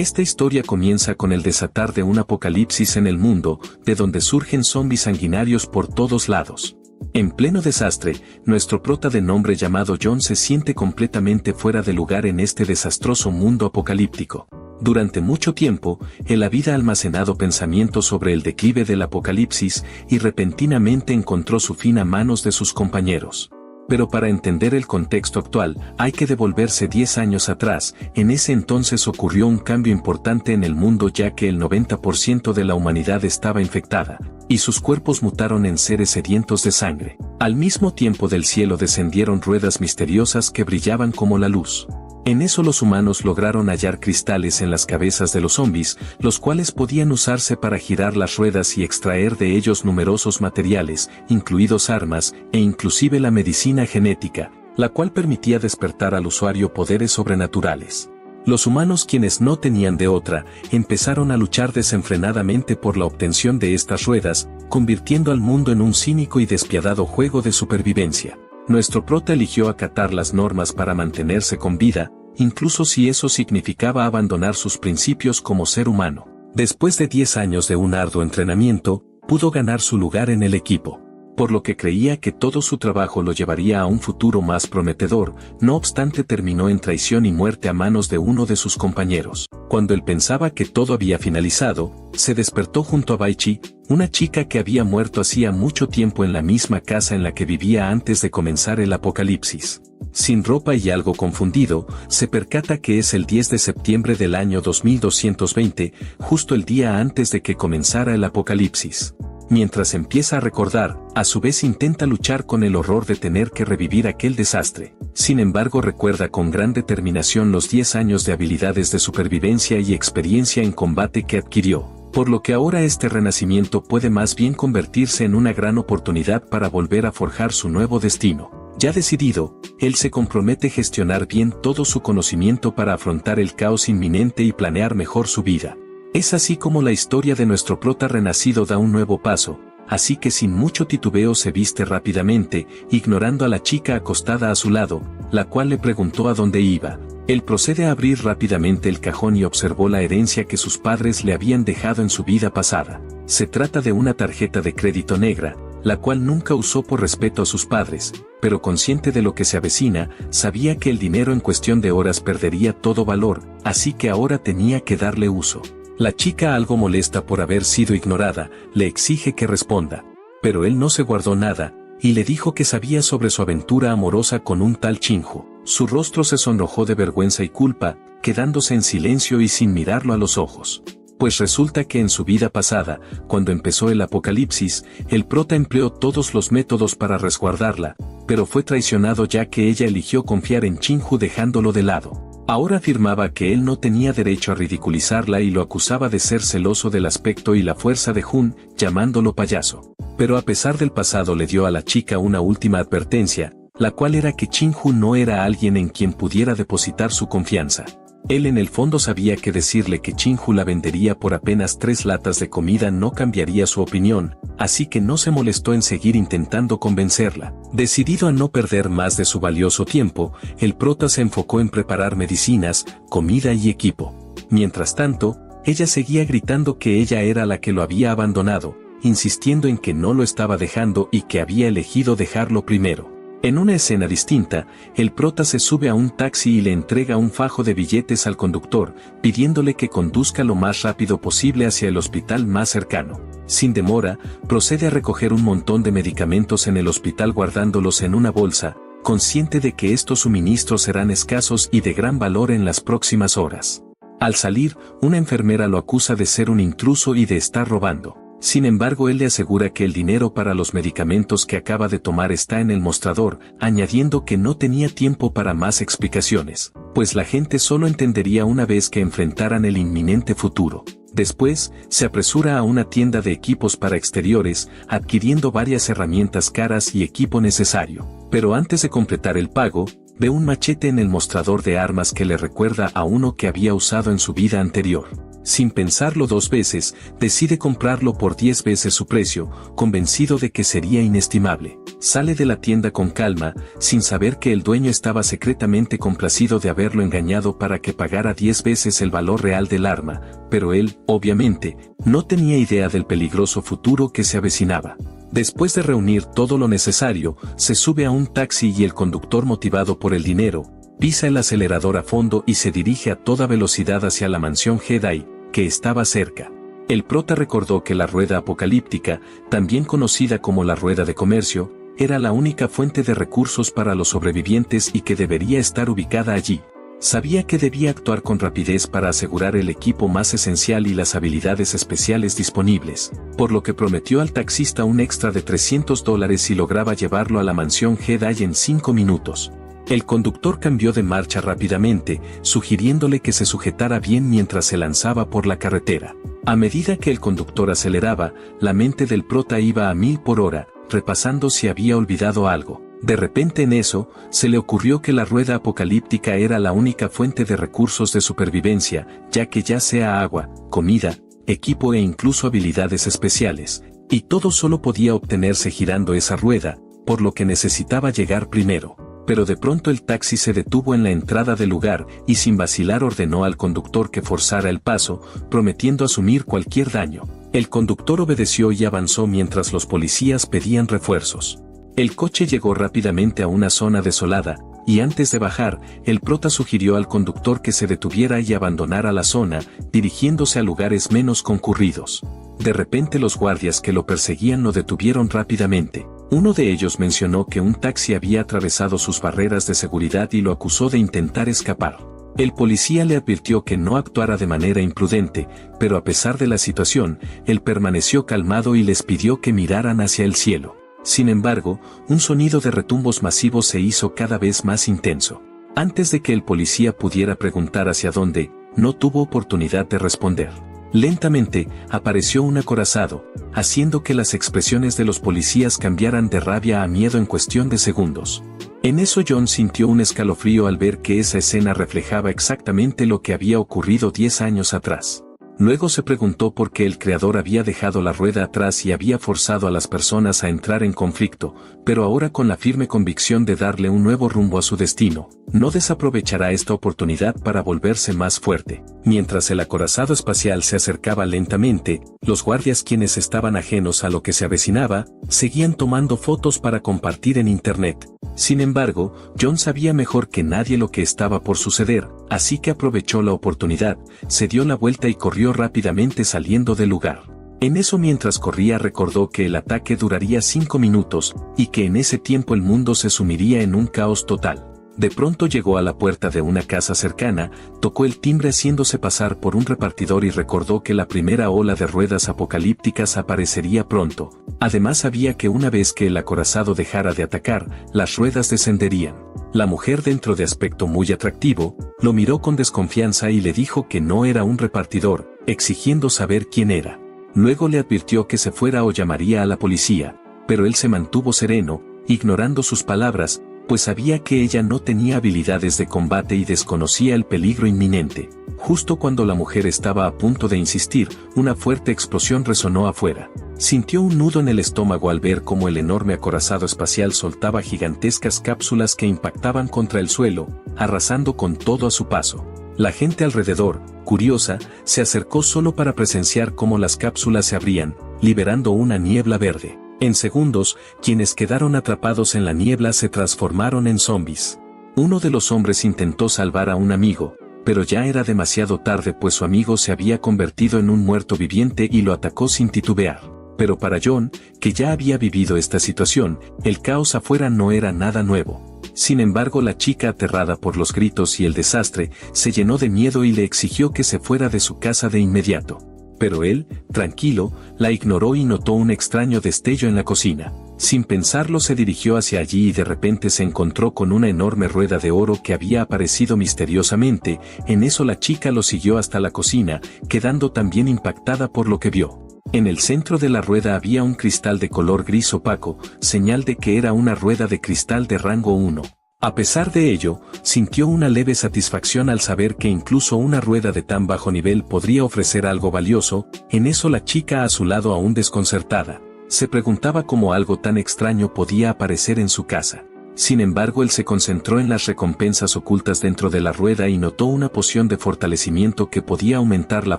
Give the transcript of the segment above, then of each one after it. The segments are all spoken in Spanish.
Esta historia comienza con el desatar de un apocalipsis en el mundo, de donde surgen zombies sanguinarios por todos lados. En pleno desastre, nuestro prota de nombre llamado John se siente completamente fuera de lugar en este desastroso mundo apocalíptico. Durante mucho tiempo, él había almacenado pensamientos sobre el declive del apocalipsis y repentinamente encontró su fin a manos de sus compañeros. Pero para entender el contexto actual, hay que devolverse 10 años atrás. En ese entonces ocurrió un cambio importante en el mundo, ya que el 90% de la humanidad estaba infectada, y sus cuerpos mutaron en seres sedientos de sangre. Al mismo tiempo del cielo descendieron ruedas misteriosas que brillaban como la luz. En eso los humanos lograron hallar cristales en las cabezas de los zombies, los cuales podían usarse para girar las ruedas y extraer de ellos numerosos materiales, incluidos armas, e inclusive la medicina genética, la cual permitía despertar al usuario poderes sobrenaturales. Los humanos, quienes no tenían de otra, empezaron a luchar desenfrenadamente por la obtención de estas ruedas, convirtiendo al mundo en un cínico y despiadado juego de supervivencia. Nuestro prota eligió acatar las normas para mantenerse con vida, incluso si eso significaba abandonar sus principios como ser humano. Después de 10 años de un arduo entrenamiento, pudo ganar su lugar en el equipo, por lo que creía que todo su trabajo lo llevaría a un futuro más prometedor. No obstante, terminó en traición y muerte a manos de uno de sus compañeros. Cuando él pensaba que todo había finalizado, se despertó junto a Baichi, una chica que había muerto hacía mucho tiempo en la misma casa en la que vivía antes de comenzar el apocalipsis. Sin ropa y algo confundido, se percata que es el 10 de septiembre del año 2220, justo el día antes de que comenzara el apocalipsis. Mientras empieza a recordar, a su vez intenta luchar con el horror de tener que revivir aquel desastre. Sin embargo, recuerda con gran determinación los 10 años de habilidades de supervivencia y experiencia en combate que adquirió, por lo que ahora este renacimiento puede más bien convertirse en una gran oportunidad para volver a forjar su nuevo destino. Ya decidido, él se compromete a gestionar bien todo su conocimiento para afrontar el caos inminente y planear mejor su vida. Es así como la historia de nuestro prota renacido da un nuevo paso, así que sin mucho titubeo se viste rápidamente, ignorando a la chica acostada a su lado, la cual le preguntó a dónde iba. Él procede a abrir rápidamente el cajón y observó la herencia que sus padres le habían dejado en su vida pasada. Se trata de una tarjeta de crédito negra, la cual nunca usó por respeto a sus padres, pero consciente de lo que se avecina, sabía que el dinero en cuestión de horas perdería todo valor, así que ahora tenía que darle uso. La chica, algo molesta por haber sido ignorada, le exige que responda, pero él no se guardó nada, y le dijo que sabía sobre su aventura amorosa con un tal Chinju. Su rostro se sonrojó de vergüenza y culpa, quedándose en silencio y sin mirarlo a los ojos. Pues resulta que en su vida pasada, cuando empezó el apocalipsis, el prota empleó todos los métodos para resguardarla, pero fue traicionado ya que ella eligió confiar en Chinju dejándolo de lado. Ahora afirmaba que él no tenía derecho a ridiculizarla y lo acusaba de ser celoso del aspecto y la fuerza de Jun, llamándolo payaso. Pero a pesar del pasado le dio a la chica una última advertencia, la cual era que Chinju no era alguien en quien pudiera depositar su confianza. Él en el fondo sabía que decirle que Chinju la vendería por apenas 3 latas de comida no cambiaría su opinión, así que no se molestó en seguir intentando convencerla. Decidido a no perder más de su valioso tiempo, el prota se enfocó en preparar medicinas, comida y equipo. Mientras tanto, ella seguía gritando que ella era la que lo había abandonado, insistiendo en que no lo estaba dejando y que había elegido dejarlo primero. En una escena distinta, el prota se sube a un taxi y le entrega un fajo de billetes al conductor, pidiéndole que conduzca lo más rápido posible hacia el hospital más cercano. Sin demora, procede a recoger un montón de medicamentos en el hospital guardándolos en una bolsa, consciente de que estos suministros serán escasos y de gran valor en las próximas horas. Al salir, una enfermera lo acusa de ser un intruso y de estar robando. Sin embargo, él le asegura que el dinero para los medicamentos que acaba de tomar está en el mostrador, añadiendo que no tenía tiempo para más explicaciones, pues la gente solo entendería una vez que enfrentaran el inminente futuro. Después, se apresura a una tienda de equipos para exteriores, adquiriendo varias herramientas caras y equipo necesario. Pero antes de completar el pago, ve un machete en el mostrador de armas que le recuerda a uno que había usado en su vida anterior. Sin pensarlo 2 veces, decide comprarlo por 10 veces su precio, convencido de que sería inestimable. Sale de la tienda con calma, sin saber que el dueño estaba secretamente complacido de haberlo engañado para que pagara 10 veces el valor real del arma, pero él, obviamente, no tenía idea del peligroso futuro que se avecinaba. Después de reunir todo lo necesario, se sube a un taxi y el conductor, motivado por el dinero, pisa el acelerador a fondo y se dirige a toda velocidad hacia la mansión Jedi, que estaba cerca. El prota recordó que la rueda apocalíptica, también conocida como la rueda de comercio, era la única fuente de recursos para los sobrevivientes y que debería estar ubicada allí. Sabía que debía actuar con rapidez para asegurar el equipo más esencial y las habilidades especiales disponibles, por lo que prometió al taxista un extra de $300 si lograba llevarlo a la mansión Jedi en 5 minutos. El conductor cambió de marcha rápidamente, sugiriéndole que se sujetara bien mientras se lanzaba por la carretera. A medida que el conductor aceleraba, la mente del prota iba a 1000 por hora, repasando si había olvidado algo. De repente en eso, se le ocurrió que la rueda apocalíptica era la única fuente de recursos de supervivencia, ya que ya sea agua, comida, equipo e incluso habilidades especiales, y todo solo podía obtenerse girando esa rueda, por lo que necesitaba llegar primero. Pero de pronto el taxi se detuvo en la entrada del lugar y sin vacilar ordenó al conductor que forzara el paso, prometiendo asumir cualquier daño. El conductor obedeció y avanzó mientras los policías pedían refuerzos. El coche llegó rápidamente a una zona desolada, y antes de bajar, el prota sugirió al conductor que se detuviera y abandonara la zona, dirigiéndose a lugares menos concurridos. De repente los guardias que lo perseguían lo detuvieron rápidamente. Uno de ellos mencionó que un taxi había atravesado sus barreras de seguridad y lo acusó de intentar escapar. El policía le advirtió que no actuara de manera imprudente, pero a pesar de la situación, él permaneció calmado y les pidió que miraran hacia el cielo. Sin embargo, un sonido de retumbos masivos se hizo cada vez más intenso. Antes de que el policía pudiera preguntar hacia dónde, no tuvo oportunidad de responder. Lentamente, apareció un acorazado, haciendo que las expresiones de los policías cambiaran de rabia a miedo en cuestión de segundos. En eso John sintió un escalofrío al ver que esa escena reflejaba exactamente lo que había ocurrido 10 años atrás. Luego se preguntó por qué el creador había dejado la rueda atrás y había forzado a las personas a entrar en conflicto, pero ahora con la firme convicción de darle un nuevo rumbo a su destino, no desaprovechará esta oportunidad para volverse más fuerte. Mientras el acorazado espacial se acercaba lentamente, los guardias, quienes estaban ajenos a lo que se avecinaba, seguían tomando fotos para compartir en internet. Sin embargo, John sabía mejor que nadie lo que estaba por suceder, así que aprovechó la oportunidad, se dio la vuelta y corrió rápidamente saliendo del lugar. En eso, mientras corría, recordó que el ataque duraría 5 minutos, y que en ese tiempo el mundo se sumiría en un caos total. De pronto llegó a la puerta de una casa cercana, tocó el timbre haciéndose pasar por un repartidor y recordó que la primera ola de ruedas apocalípticas aparecería pronto. Además sabía que una vez que el acorazado dejara de atacar, las ruedas descenderían. La mujer, dentro de aspecto muy atractivo, lo miró con desconfianza y le dijo que no era un repartidor, exigiendo saber quién era. Luego le advirtió que se fuera o llamaría a la policía, pero él se mantuvo sereno, ignorando sus palabras, pues sabía que ella no tenía habilidades de combate y desconocía el peligro inminente. Justo cuando la mujer estaba a punto de insistir, una fuerte explosión resonó afuera. Sintió un nudo en el estómago al ver cómo el enorme acorazado espacial soltaba gigantescas cápsulas que impactaban contra el suelo, arrasando con todo a su paso. La gente alrededor, curiosa, se acercó solo para presenciar cómo las cápsulas se abrían, liberando una niebla verde. En segundos, quienes quedaron atrapados en la niebla se transformaron en zombies. Uno de los hombres intentó salvar a un amigo, pero ya era demasiado tarde, pues su amigo se había convertido en un muerto viviente y lo atacó sin titubear. Pero para John, que ya había vivido esta situación, el caos afuera no era nada nuevo. Sin embargo, la chica, aterrada por los gritos y el desastre, se llenó de miedo y le exigió que se fuera de su casa de inmediato. Pero él, tranquilo, la ignoró y notó un extraño destello en la cocina. Sin pensarlo se dirigió hacia allí y de repente se encontró con una enorme rueda de oro que había aparecido misteriosamente. En eso la chica lo siguió hasta la cocina, quedando también impactada por lo que vio. En el centro de la rueda había un cristal de color gris opaco, señal de que era una rueda de cristal de rango 1. A pesar de ello, sintió una leve satisfacción al saber que incluso una rueda de tan bajo nivel podría ofrecer algo valioso. En eso la chica a su lado, aún desconcertada, se preguntaba cómo algo tan extraño podía aparecer en su casa. Sin embargo, él se concentró en las recompensas ocultas dentro de la rueda y notó una poción de fortalecimiento que podía aumentar la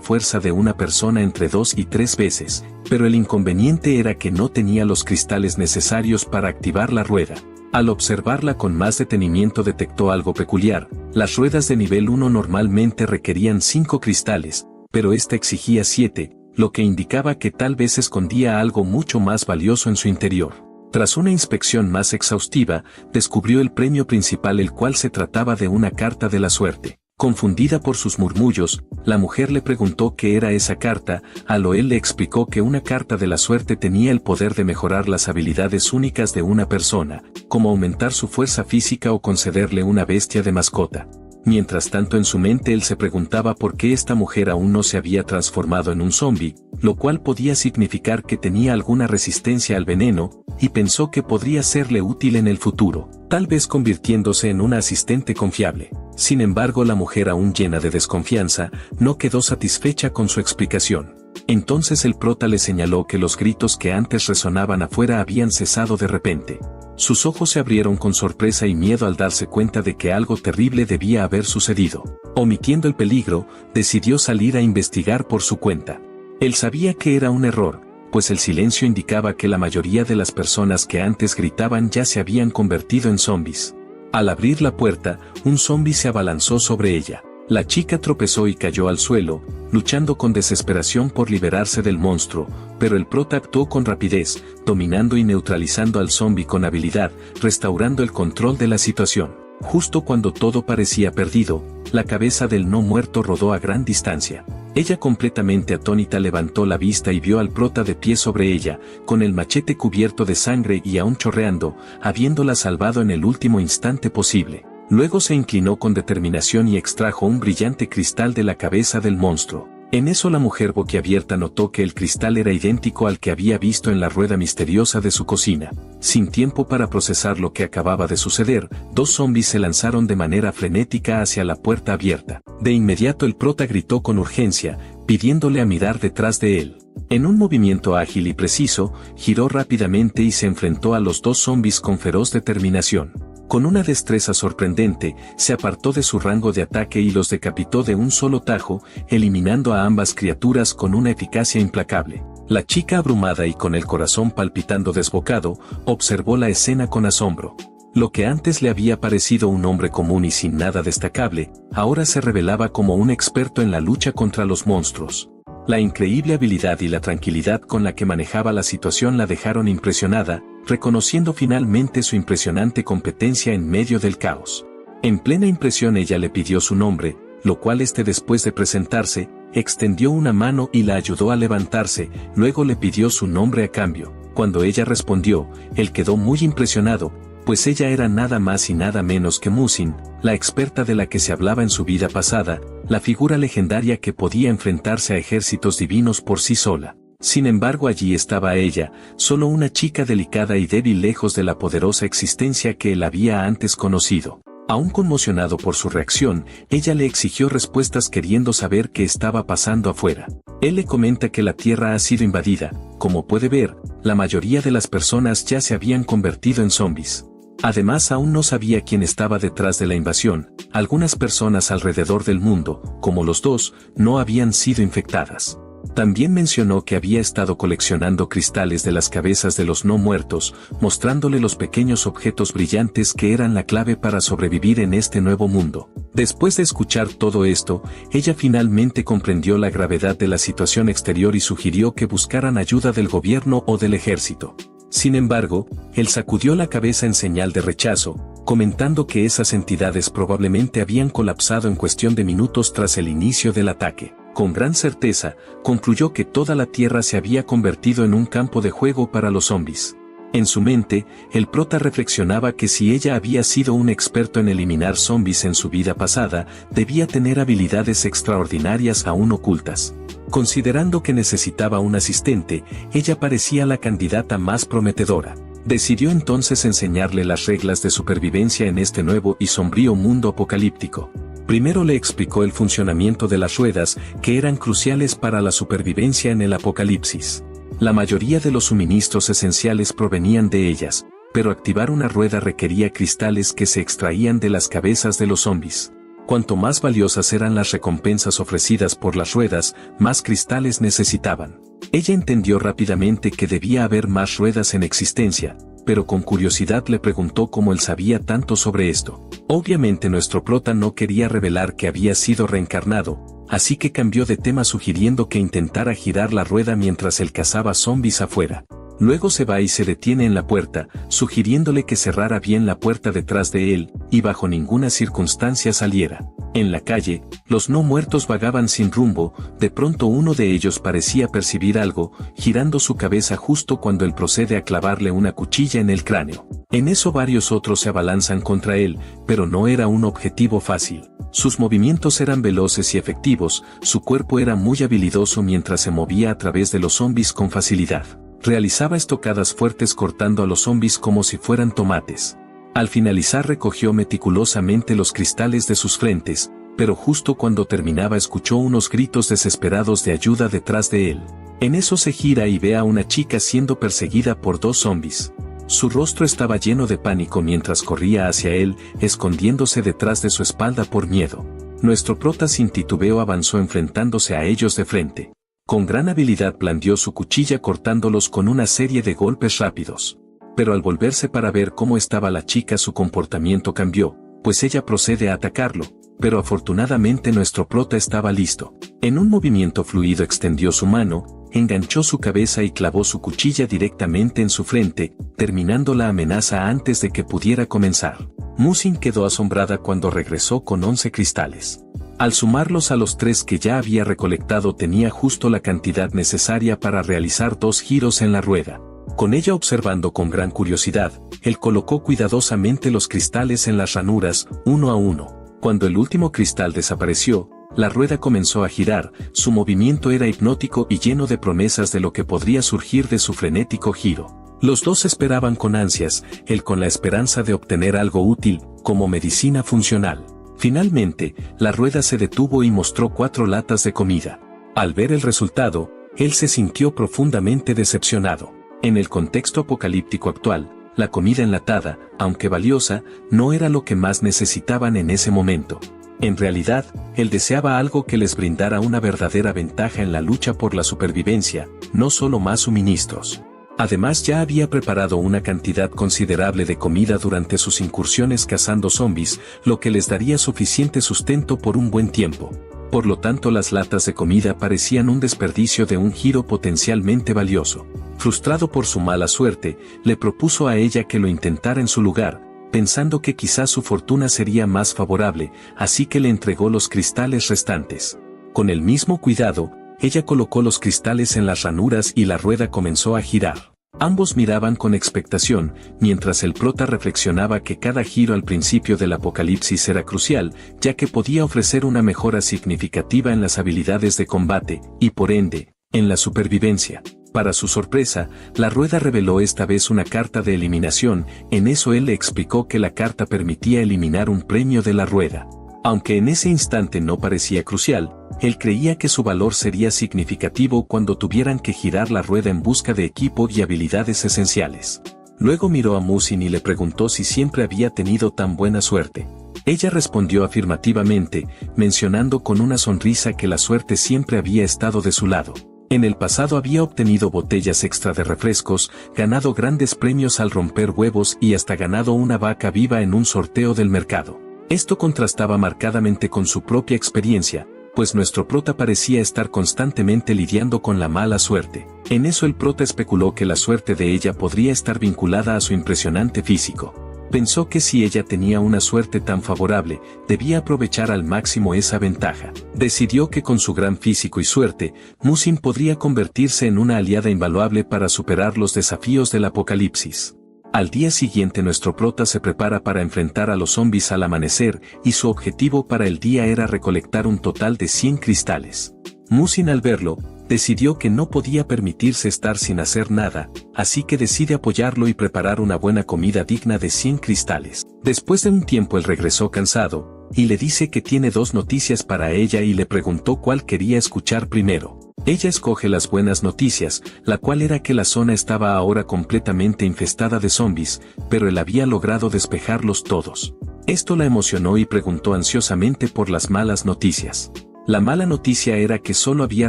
fuerza de una persona entre 2 y 3 veces, pero el inconveniente era que no tenía los cristales necesarios para activar la rueda. Al observarla con más detenimiento detectó algo peculiar. Las ruedas de nivel 1 normalmente requerían 5 cristales, pero esta exigía 7, lo que indicaba que tal vez escondía algo mucho más valioso en su interior. Tras una inspección más exhaustiva, descubrió el premio principal, el cual se trataba de una carta de la suerte. Confundida por sus murmullos, la mujer le preguntó qué era esa carta. Él le explicó que una carta de la suerte tenía el poder de mejorar las habilidades únicas de una persona, como aumentar su fuerza física o concederle una bestia de mascota. Mientras tanto, en su mente él se preguntaba por qué esta mujer aún no se había transformado en un zombie, lo cual podía significar que tenía alguna resistencia al veneno, y pensó que podría serle útil en el futuro, tal vez convirtiéndose en una asistente confiable. Sin embargo, la mujer, aún llena de desconfianza, no quedó satisfecha con su explicación. Entonces el prota le señaló que los gritos que antes resonaban afuera habían cesado de repente. Sus ojos se abrieron con sorpresa y miedo al darse cuenta de que algo terrible debía haber sucedido. Omitiendo el peligro, decidió salir a investigar por su cuenta. Él sabía que era un error, pues el silencio indicaba que la mayoría de las personas que antes gritaban ya se habían convertido en zombies. Al abrir la puerta, un zombi se abalanzó sobre ella. La chica tropezó y cayó al suelo, luchando con desesperación por liberarse del monstruo, pero el prota actuó con rapidez, dominando y neutralizando al zombi con habilidad, restaurando el control de la situación. Justo cuando todo parecía perdido, la cabeza del no muerto rodó a gran distancia. Ella, completamente atónita, levantó la vista y vio al prota de pie sobre ella, con el machete cubierto de sangre y aún chorreando, habiéndola salvado en el último instante posible. Luego se inclinó con determinación y extrajo un brillante cristal de la cabeza del monstruo. En eso la mujer, boquiabierta, notó que el cristal era idéntico al que había visto en la rueda misteriosa de su cocina. Sin tiempo para procesar lo que acababa de suceder, 2 zombies se lanzaron de manera frenética hacia la puerta abierta. De inmediato el prota gritó con urgencia, pidiéndole a mirar detrás de él. En un movimiento ágil y preciso, giró rápidamente y se enfrentó a los 2 zombies con feroz determinación. Con una destreza sorprendente, se apartó de su rango de ataque y los decapitó de un solo tajo, eliminando a ambas criaturas con una eficacia implacable. La chica, abrumada y con el corazón palpitando desbocado, observó la escena con asombro. Lo que antes le había parecido un hombre común y sin nada destacable, ahora se revelaba como un experto en la lucha contra los monstruos. La increíble habilidad y la tranquilidad con la que manejaba la situación la dejaron impresionada, reconociendo finalmente su impresionante competencia en medio del caos. En plena impresión, ella le pidió su nombre, lo cual después de presentarse, extendió una mano y la ayudó a levantarse. Luego le pidió su nombre a cambio. Cuando ella respondió, él quedó muy impresionado, pues ella era nada más y nada menos que Musin, la experta de la que se hablaba en su vida pasada, la figura legendaria que podía enfrentarse a ejércitos divinos por sí sola. Sin embargo, allí estaba ella, solo una chica delicada y débil, lejos de la poderosa existencia que él había antes conocido. Aún conmocionado por su reacción, ella le exigió respuestas, queriendo saber qué estaba pasando afuera. Él le comenta que la Tierra ha sido invadida. Como puede ver, la mayoría de las personas ya se habían convertido en zombies. Además, aún no sabía quién estaba detrás de la invasión. Algunas personas alrededor del mundo, como los 2, no habían sido infectadas. También mencionó que había estado coleccionando cristales de las cabezas de los no muertos, mostrándole los pequeños objetos brillantes que eran la clave para sobrevivir en este nuevo mundo. Después de escuchar todo esto, ella finalmente comprendió la gravedad de la situación exterior y sugirió que buscaran ayuda del gobierno o del ejército. Sin embargo, él sacudió la cabeza en señal de rechazo, comentando que esas entidades probablemente habían colapsado en cuestión de minutos tras el inicio del ataque. Con gran certeza, concluyó que toda la Tierra se había convertido en un campo de juego para los zombies. En su mente, el prota reflexionaba que si ella había sido un experto en eliminar zombies en su vida pasada, debía tener habilidades extraordinarias aún ocultas. Considerando que necesitaba un asistente, ella parecía la candidata más prometedora. Decidió entonces enseñarle las reglas de supervivencia en este nuevo y sombrío mundo apocalíptico. Primero le explicó el funcionamiento de las ruedas, que eran cruciales para la supervivencia en el apocalipsis. La mayoría de los suministros esenciales provenían de ellas, pero activar una rueda requería cristales que se extraían de las cabezas de los zombies. Cuanto más valiosas eran las recompensas ofrecidas por las ruedas, más cristales necesitaban. Ella entendió rápidamente que debía haber más ruedas en existencia, pero con curiosidad le preguntó cómo él sabía tanto sobre esto. Obviamente nuestro prota no quería revelar que había sido reencarnado, así que cambió de tema sugiriendo que intentara girar la rueda mientras él cazaba zombies afuera. Luego se va y se detiene en la puerta, sugiriéndole que cerrara bien la puerta detrás de él, y bajo ninguna circunstancia saliera. En la calle, los no muertos vagaban sin rumbo, de pronto uno de ellos parecía percibir algo, girando su cabeza justo cuando él procede a clavarle una cuchilla en el cráneo. En eso varios otros se abalanzan contra él, pero no era un objetivo fácil. Sus movimientos eran veloces y efectivos, su cuerpo era muy habilidoso mientras se movía a través de los zombies con facilidad. Realizaba estocadas fuertes cortando a los zombies como si fueran tomates. Al finalizar recogió meticulosamente los cristales de sus frentes, pero justo cuando terminaba escuchó unos gritos desesperados de ayuda detrás de él. En eso se gira y ve a una chica siendo perseguida por dos zombies. Su rostro estaba lleno de pánico mientras corría hacia él, escondiéndose detrás de su espalda por miedo. Nuestro prota sin titubeo avanzó enfrentándose a ellos de frente. Con gran habilidad blandió su cuchilla cortándolos con una serie de golpes rápidos. Pero al volverse para ver cómo estaba la chica su comportamiento cambió, pues ella procede a atacarlo, pero afortunadamente nuestro prota estaba listo. En un movimiento fluido extendió su mano, enganchó su cabeza y clavó su cuchilla directamente en su frente, terminando la amenaza antes de que pudiera comenzar. Musin quedó asombrada cuando regresó con 11 cristales. Al sumarlos a los 3 que ya había recolectado tenía justo la cantidad necesaria para realizar 2 giros en la rueda. Con ella observando con gran curiosidad, él colocó cuidadosamente los cristales en las ranuras, uno a uno. Cuando el último cristal desapareció, la rueda comenzó a girar, su movimiento era hipnótico y lleno de promesas de lo que podría surgir de su frenético giro. Los dos esperaban con ansias, él con la esperanza de obtener algo útil, como medicina funcional. Finalmente, la rueda se detuvo y mostró 4 latas de comida. Al ver el resultado, él se sintió profundamente decepcionado. En el contexto apocalíptico actual, la comida enlatada, aunque valiosa, no era lo que más necesitaban en ese momento. En realidad, él deseaba algo que les brindara una verdadera ventaja en la lucha por la supervivencia, no solo más suministros. Además ya había preparado una cantidad considerable de comida durante sus incursiones cazando zombies, lo que les daría suficiente sustento por un buen tiempo. Por lo tanto las latas de comida parecían un desperdicio de un giro potencialmente valioso. Frustrado por su mala suerte, le propuso a ella que lo intentara en su lugar, pensando que quizás su fortuna sería más favorable, así que le entregó los cristales restantes. Con el mismo cuidado, ella colocó los cristales en las ranuras y la rueda comenzó a girar. Ambos miraban con expectación, mientras el prota reflexionaba que cada giro al principio del apocalipsis era crucial, ya que podía ofrecer una mejora significativa en las habilidades de combate, y por ende, en la supervivencia. Para su sorpresa, la rueda reveló esta vez una carta de eliminación, en eso él le explicó que la carta permitía eliminar un premio de la rueda. Aunque en ese instante no parecía crucial, él creía que su valor sería significativo cuando tuvieran que girar la rueda en busca de equipo y habilidades esenciales. Luego miró a Musin y le preguntó si siempre había tenido tan buena suerte. Ella respondió afirmativamente, mencionando con una sonrisa que la suerte siempre había estado de su lado. En el pasado había obtenido botellas extra de refrescos, ganado grandes premios al romper huevos y hasta ganado una vaca viva en un sorteo del mercado. Esto contrastaba marcadamente con su propia experiencia, pues nuestro prota parecía estar constantemente lidiando con la mala suerte. En eso el prota especuló que la suerte de ella podría estar vinculada a su impresionante físico. Pensó que si ella tenía una suerte tan favorable, debía aprovechar al máximo esa ventaja. Decidió que con su gran físico y suerte, Musin podría convertirse en una aliada invaluable para superar los desafíos del apocalipsis. Al día siguiente nuestro prota se prepara para enfrentar a los zombies al amanecer y su objetivo para el día era recolectar un total de 100 cristales. Musin al verlo, decidió que no podía permitirse estar sin hacer nada, así que decide apoyarlo y preparar una buena comida digna de 100 cristales. Después de un tiempo él regresó cansado, y le dice que tiene 2 noticias para ella y le preguntó cuál quería escuchar primero. Ella escoge las buenas noticias, la cual era que la zona estaba ahora completamente infestada de zombies, pero él había logrado despejarlos todos. Esto la emocionó y preguntó ansiosamente por las malas noticias. La mala noticia era que solo había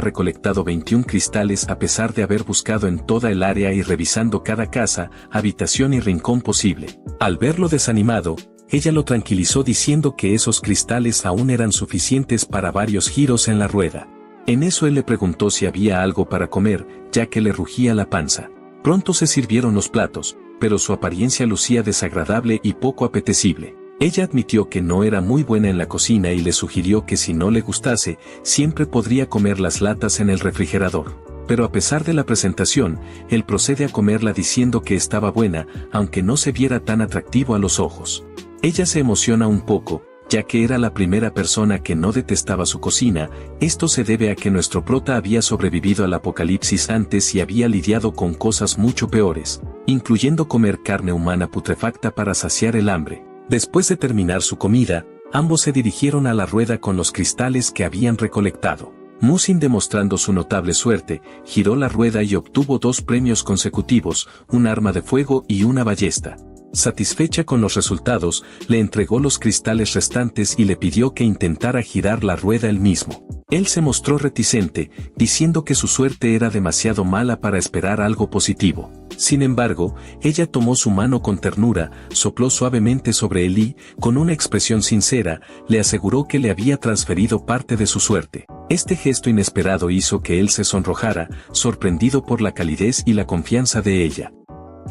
recolectado 21 cristales a pesar de haber buscado en toda el área y revisando cada casa, habitación y rincón posible. Al verlo desanimado, ella lo tranquilizó diciendo que esos cristales aún eran suficientes para varios giros en la rueda. En eso él le preguntó si había algo para comer, ya que le rugía la panza. Pronto se sirvieron los platos, pero su apariencia lucía desagradable y poco apetecible. Ella admitió que no era muy buena en la cocina y le sugirió que si no le gustase, siempre podría comer las latas en el refrigerador. Pero a pesar de la presentación, él procede a comerla diciendo que estaba buena, aunque no se viera tan atractivo a los ojos. Ella se emociona un poco, ya que era la primera persona que no detestaba su cocina. Esto se debe a que nuestro prota había sobrevivido al apocalipsis antes y había lidiado con cosas mucho peores, incluyendo comer carne humana putrefacta para saciar el hambre. Después de terminar su comida, ambos se dirigieron a la rueda con los cristales que habían recolectado. Musin, demostrando su notable suerte, giró la rueda y obtuvo 2 premios consecutivos, un arma de fuego y una ballesta. Satisfecha con los resultados, le entregó los cristales restantes y le pidió que intentara girar la rueda él mismo. Él se mostró reticente, diciendo que su suerte era demasiado mala para esperar algo positivo. Sin embargo, ella tomó su mano con ternura, sopló suavemente sobre él y, con una expresión sincera, le aseguró que le había transferido parte de su suerte. Este gesto inesperado hizo que él se sonrojara, sorprendido por la calidez y la confianza de ella.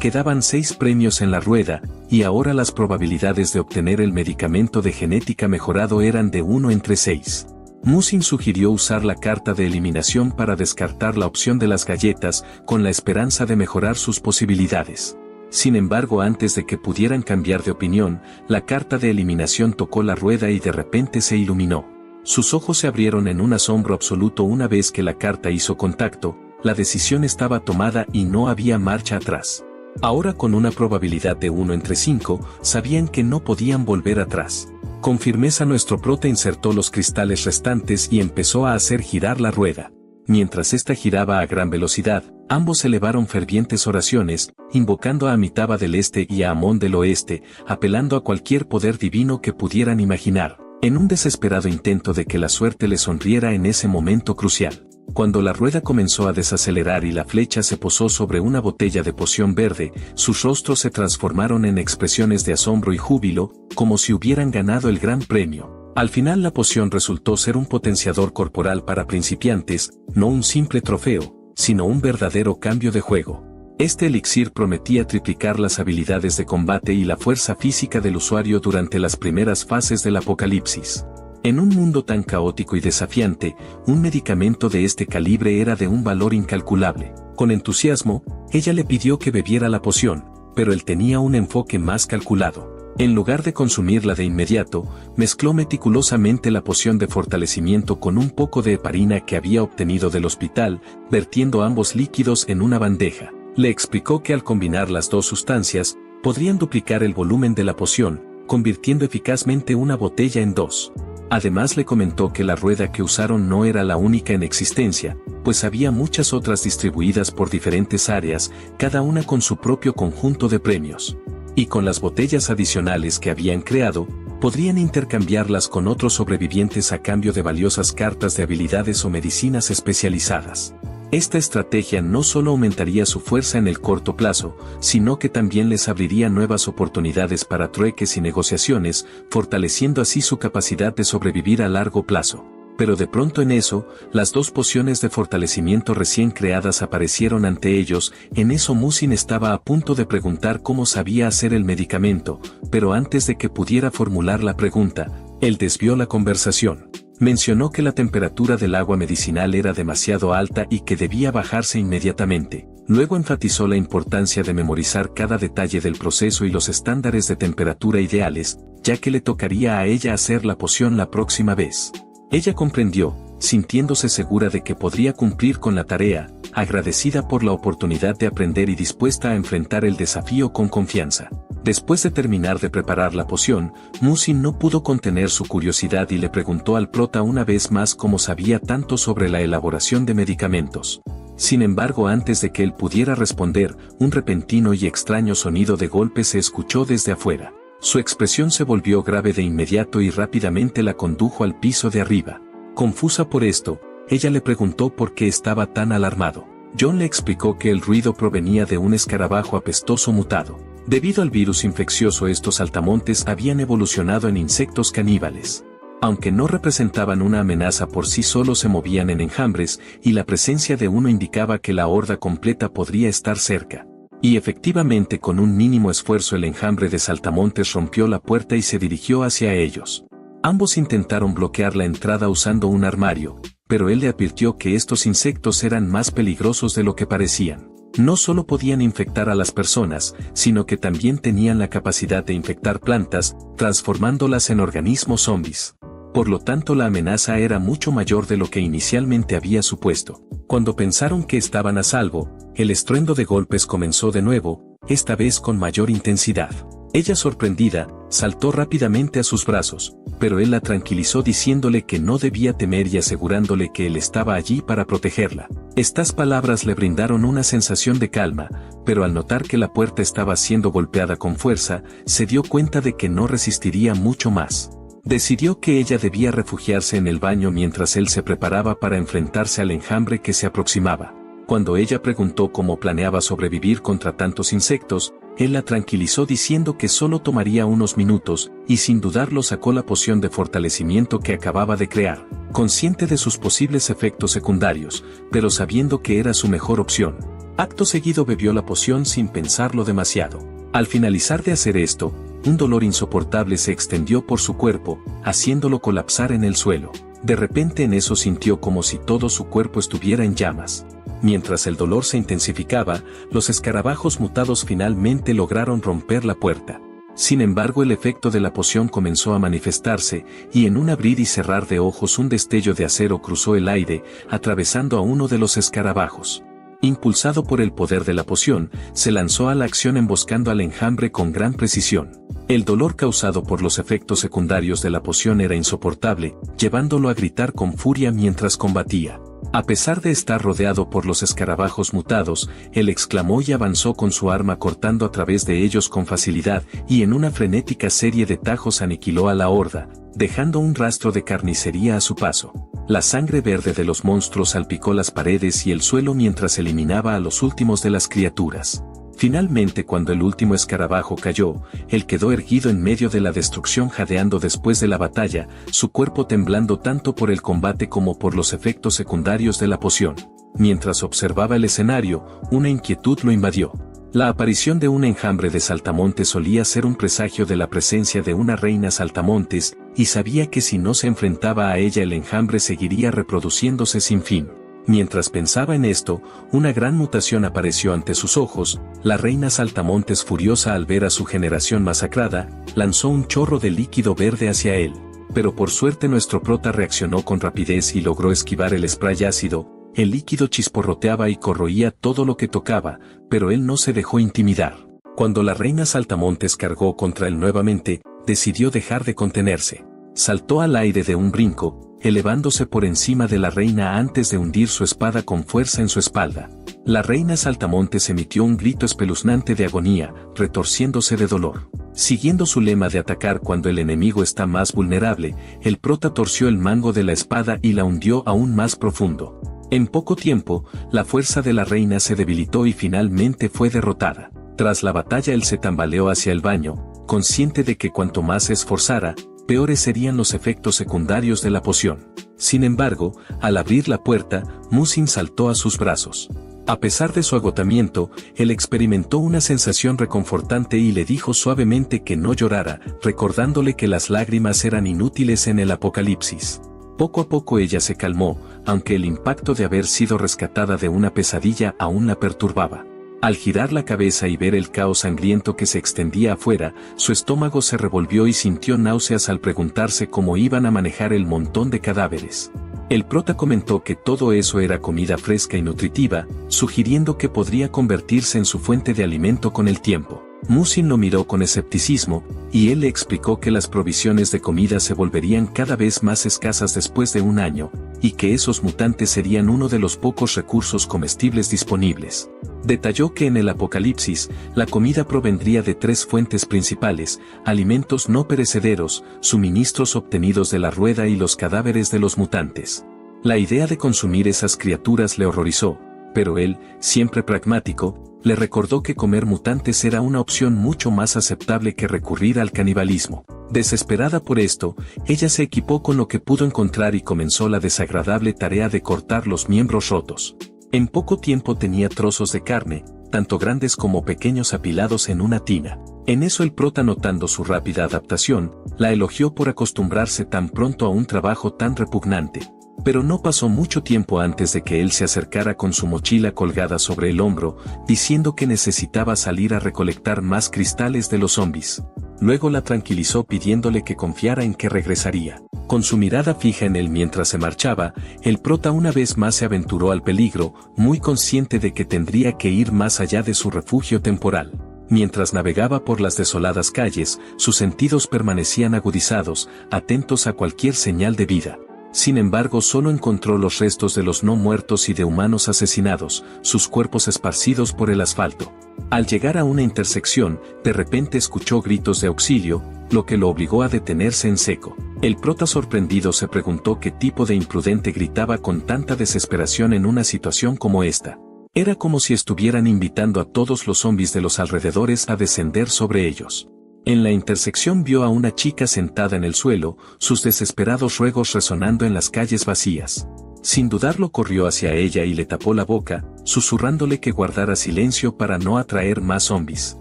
Quedaban 6 premios en la rueda, y ahora las probabilidades de obtener el medicamento de genética mejorado eran de 1 entre 6. Musin sugirió usar la carta de eliminación para descartar la opción de las galletas, con la esperanza de mejorar sus posibilidades. Sin embargo, antes de que pudieran cambiar de opinión, la carta de eliminación tocó la rueda y de repente se iluminó. Sus ojos se abrieron en un asombro absoluto una vez que la carta hizo contacto. La decisión estaba tomada y no había marcha atrás. Ahora, con una probabilidad de 1 entre 5, sabían que no podían volver atrás. Con firmeza nuestro prota insertó los cristales restantes y empezó a hacer girar la rueda. Mientras ésta giraba a gran velocidad, ambos elevaron fervientes oraciones, invocando a Amitabha del Este y a Amón del Oeste, apelando a cualquier poder divino que pudieran imaginar, en un desesperado intento de que la suerte les sonriera en ese momento crucial. Cuando la rueda comenzó a desacelerar y la flecha se posó sobre una botella de poción verde, sus rostros se transformaron en expresiones de asombro y júbilo, como si hubieran ganado el gran premio. Al final la poción resultó ser un potenciador corporal para principiantes, no un simple trofeo, sino un verdadero cambio de juego. Este elixir prometía triplicar las habilidades de combate y la fuerza física del usuario durante las primeras fases del apocalipsis. En un mundo tan caótico y desafiante, un medicamento de este calibre era de un valor incalculable. Con entusiasmo, ella le pidió que bebiera la poción, pero él tenía un enfoque más calculado. En lugar de consumirla de inmediato, mezcló meticulosamente la poción de fortalecimiento con un poco de heparina que había obtenido del hospital, vertiendo ambos líquidos en una bandeja. Le explicó que al combinar las 2 sustancias, podrían duplicar el volumen de la poción, convirtiendo eficazmente una botella en 2. Además le comentó que la rueda que usaron no era la única en existencia, pues había muchas otras distribuidas por diferentes áreas, cada una con su propio conjunto de premios. Y con las botellas adicionales que habían creado, podrían intercambiarlas con otros sobrevivientes a cambio de valiosas cartas de habilidades o medicinas especializadas. Esta estrategia no solo aumentaría su fuerza en el corto plazo, sino que también les abriría nuevas oportunidades para trueques y negociaciones, fortaleciendo así su capacidad de sobrevivir a largo plazo. Pero de pronto en eso, las 2 pociones de fortalecimiento recién creadas aparecieron ante ellos. En eso Musin estaba a punto de preguntar cómo sabía hacer el medicamento, pero antes de que pudiera formular la pregunta, él desvió la conversación. Mencionó que la temperatura del agua medicinal era demasiado alta y que debía bajarse inmediatamente. Luego enfatizó la importancia de memorizar cada detalle del proceso y los estándares de temperatura ideales, ya que le tocaría a ella hacer la poción la próxima vez. Ella comprendió, sintiéndose segura de que podría cumplir con la tarea, agradecida por la oportunidad de aprender y dispuesta a enfrentar el desafío con confianza. Después de terminar de preparar la poción, Musin no pudo contener su curiosidad y le preguntó al prota una vez más cómo sabía tanto sobre la elaboración de medicamentos. Sin embargo, antes de que él pudiera responder, un repentino y extraño sonido de golpe se escuchó desde afuera. Su expresión se volvió grave de inmediato y rápidamente la condujo al piso de arriba. Confusa por esto, ella le preguntó por qué estaba tan alarmado. John le explicó que el ruido provenía de un escarabajo apestoso mutado. Debido al virus infeccioso, estos saltamontes habían evolucionado en insectos caníbales. Aunque no representaban una amenaza por sí solos, se movían en enjambres, y la presencia de uno indicaba que la horda completa podría estar cerca. Y efectivamente, con un mínimo esfuerzo, el enjambre de saltamontes rompió la puerta y se dirigió hacia ellos. Ambos intentaron bloquear la entrada usando un armario, pero él le advirtió que estos insectos eran más peligrosos de lo que parecían. No solo podían infectar a las personas, sino que también tenían la capacidad de infectar plantas, transformándolas en organismos zombies. Por lo tanto, la amenaza era mucho mayor de lo que inicialmente había supuesto. Cuando pensaron que estaban a salvo, el estruendo de golpes comenzó de nuevo, esta vez con mayor intensidad. Ella, sorprendida, saltó rápidamente a sus brazos, pero él la tranquilizó diciéndole que no debía temer y asegurándole que él estaba allí para protegerla. Estas palabras le brindaron una sensación de calma, pero al notar que la puerta estaba siendo golpeada con fuerza, se dio cuenta de que no resistiría mucho más. Decidió que ella debía refugiarse en el baño mientras él se preparaba para enfrentarse al enjambre que se aproximaba. Cuando ella preguntó cómo planeaba sobrevivir contra tantos insectos, él la tranquilizó diciendo que solo tomaría unos minutos, y sin dudarlo sacó la poción de fortalecimiento que acababa de crear, consciente de sus posibles efectos secundarios, pero sabiendo que era su mejor opción. Acto seguido bebió la poción sin pensarlo demasiado. Al finalizar de hacer esto, un dolor insoportable se extendió por su cuerpo, haciéndolo colapsar en el suelo. De repente en eso sintió como si todo su cuerpo estuviera en llamas. Mientras el dolor se intensificaba, los escarabajos mutados finalmente lograron romper la puerta. Sin embargo, el efecto de la poción comenzó a manifestarse, y en un abrir y cerrar de ojos un destello de acero cruzó el aire, atravesando a uno de los escarabajos. Impulsado por el poder de la poción, se lanzó a la acción emboscando al enjambre con gran precisión. El dolor causado por los efectos secundarios de la poción era insoportable, llevándolo a gritar con furia mientras combatía. A pesar de estar rodeado por los escarabajos mutados, él exclamó y avanzó con su arma cortando a través de ellos con facilidad, y en una frenética serie de tajos aniquiló a la horda, dejando un rastro de carnicería a su paso. La sangre verde de los monstruos salpicó las paredes y el suelo mientras eliminaba a los últimos de las criaturas. Finalmente, cuando el último escarabajo cayó, él quedó erguido en medio de la destrucción, jadeando después de la batalla, su cuerpo temblando tanto por el combate como por los efectos secundarios de la poción. Mientras observaba el escenario, una inquietud lo invadió. La aparición de un enjambre de saltamontes solía ser un presagio de la presencia de una reina saltamontes, y sabía que si no se enfrentaba a ella el enjambre seguiría reproduciéndose sin fin. Mientras pensaba en esto, una gran mutación apareció ante sus ojos. La reina saltamontes, furiosa al ver a su generación masacrada, lanzó un chorro de líquido verde hacia él. Pero por suerte nuestro prota reaccionó con rapidez y logró esquivar el spray ácido. El líquido chisporroteaba y corroía todo lo que tocaba, pero él no se dejó intimidar. Cuando la reina saltamontes cargó contra él nuevamente, decidió dejar de contenerse. Saltó al aire de un brinco, elevándose por encima de la reina antes de hundir su espada con fuerza en su espalda. La reina saltamontes emitió un grito espeluznante de agonía, retorciéndose de dolor. Siguiendo su lema de atacar cuando el enemigo está más vulnerable, el prota torció el mango de la espada y la hundió aún más profundo. En poco tiempo, la fuerza de la reina se debilitó y finalmente fue derrotada. Tras la batalla, él se tambaleó hacia el baño, consciente de que cuanto más se esforzara, peores serían los efectos secundarios de la poción. Sin embargo, al abrir la puerta, Musin saltó a sus brazos. A pesar de su agotamiento, él experimentó una sensación reconfortante y le dijo suavemente que no llorara, recordándole que las lágrimas eran inútiles en el apocalipsis. Poco a poco ella se calmó, aunque el impacto de haber sido rescatada de una pesadilla aún la perturbaba. Al girar la cabeza y ver el caos sangriento que se extendía afuera, su estómago se revolvió y sintió náuseas al preguntarse cómo iban a manejar el montón de cadáveres. El prota comentó que todo eso era comida fresca y nutritiva, sugiriendo que podría convertirse en su fuente de alimento con el tiempo. Musin lo miró con escepticismo, y él le explicó que las provisiones de comida se volverían cada vez más escasas después de un año, y que esos mutantes serían uno de los pocos recursos comestibles disponibles. Detalló que en el apocalipsis, la comida provendría de 3 fuentes principales: alimentos no perecederos, suministros obtenidos de la rueda y los cadáveres de los mutantes. La idea de consumir esas criaturas le horrorizó, pero él, siempre pragmático, le recordó que comer mutantes era una opción mucho más aceptable que recurrir al canibalismo. Desesperada por esto, ella se equipó con lo que pudo encontrar y comenzó la desagradable tarea de cortar los miembros rotos. En poco tiempo tenía trozos de carne, tanto grandes como pequeños apilados en una tina. En eso el prota, notando su rápida adaptación, la elogió por acostumbrarse tan pronto a un trabajo tan repugnante. Pero no pasó mucho tiempo antes de que él se acercara con su mochila colgada sobre el hombro, diciendo que necesitaba salir a recolectar más cristales de los zombies. Luego la tranquilizó pidiéndole que confiara en que regresaría. Con su mirada fija en él mientras se marchaba, el prota una vez más se aventuró al peligro, muy consciente de que tendría que ir más allá de su refugio temporal. Mientras navegaba por las desoladas calles, sus sentidos permanecían agudizados, atentos a cualquier señal de vida. Sin embargo, solo encontró los restos de los no muertos y de humanos asesinados, sus cuerpos esparcidos por el asfalto. Al llegar a una intersección, de repente escuchó gritos de auxilio, lo que lo obligó a detenerse en seco. El prota, sorprendido, se preguntó qué tipo de imprudente gritaba con tanta desesperación en una situación como esta. Era como si estuvieran invitando a todos los zombies de los alrededores a descender sobre ellos. En la intersección vio a una chica sentada en el suelo, sus desesperados ruegos resonando en las calles vacías. Sin dudarlo, corrió hacia ella y le tapó la boca, susurrándole que guardara silencio para no atraer más zombies.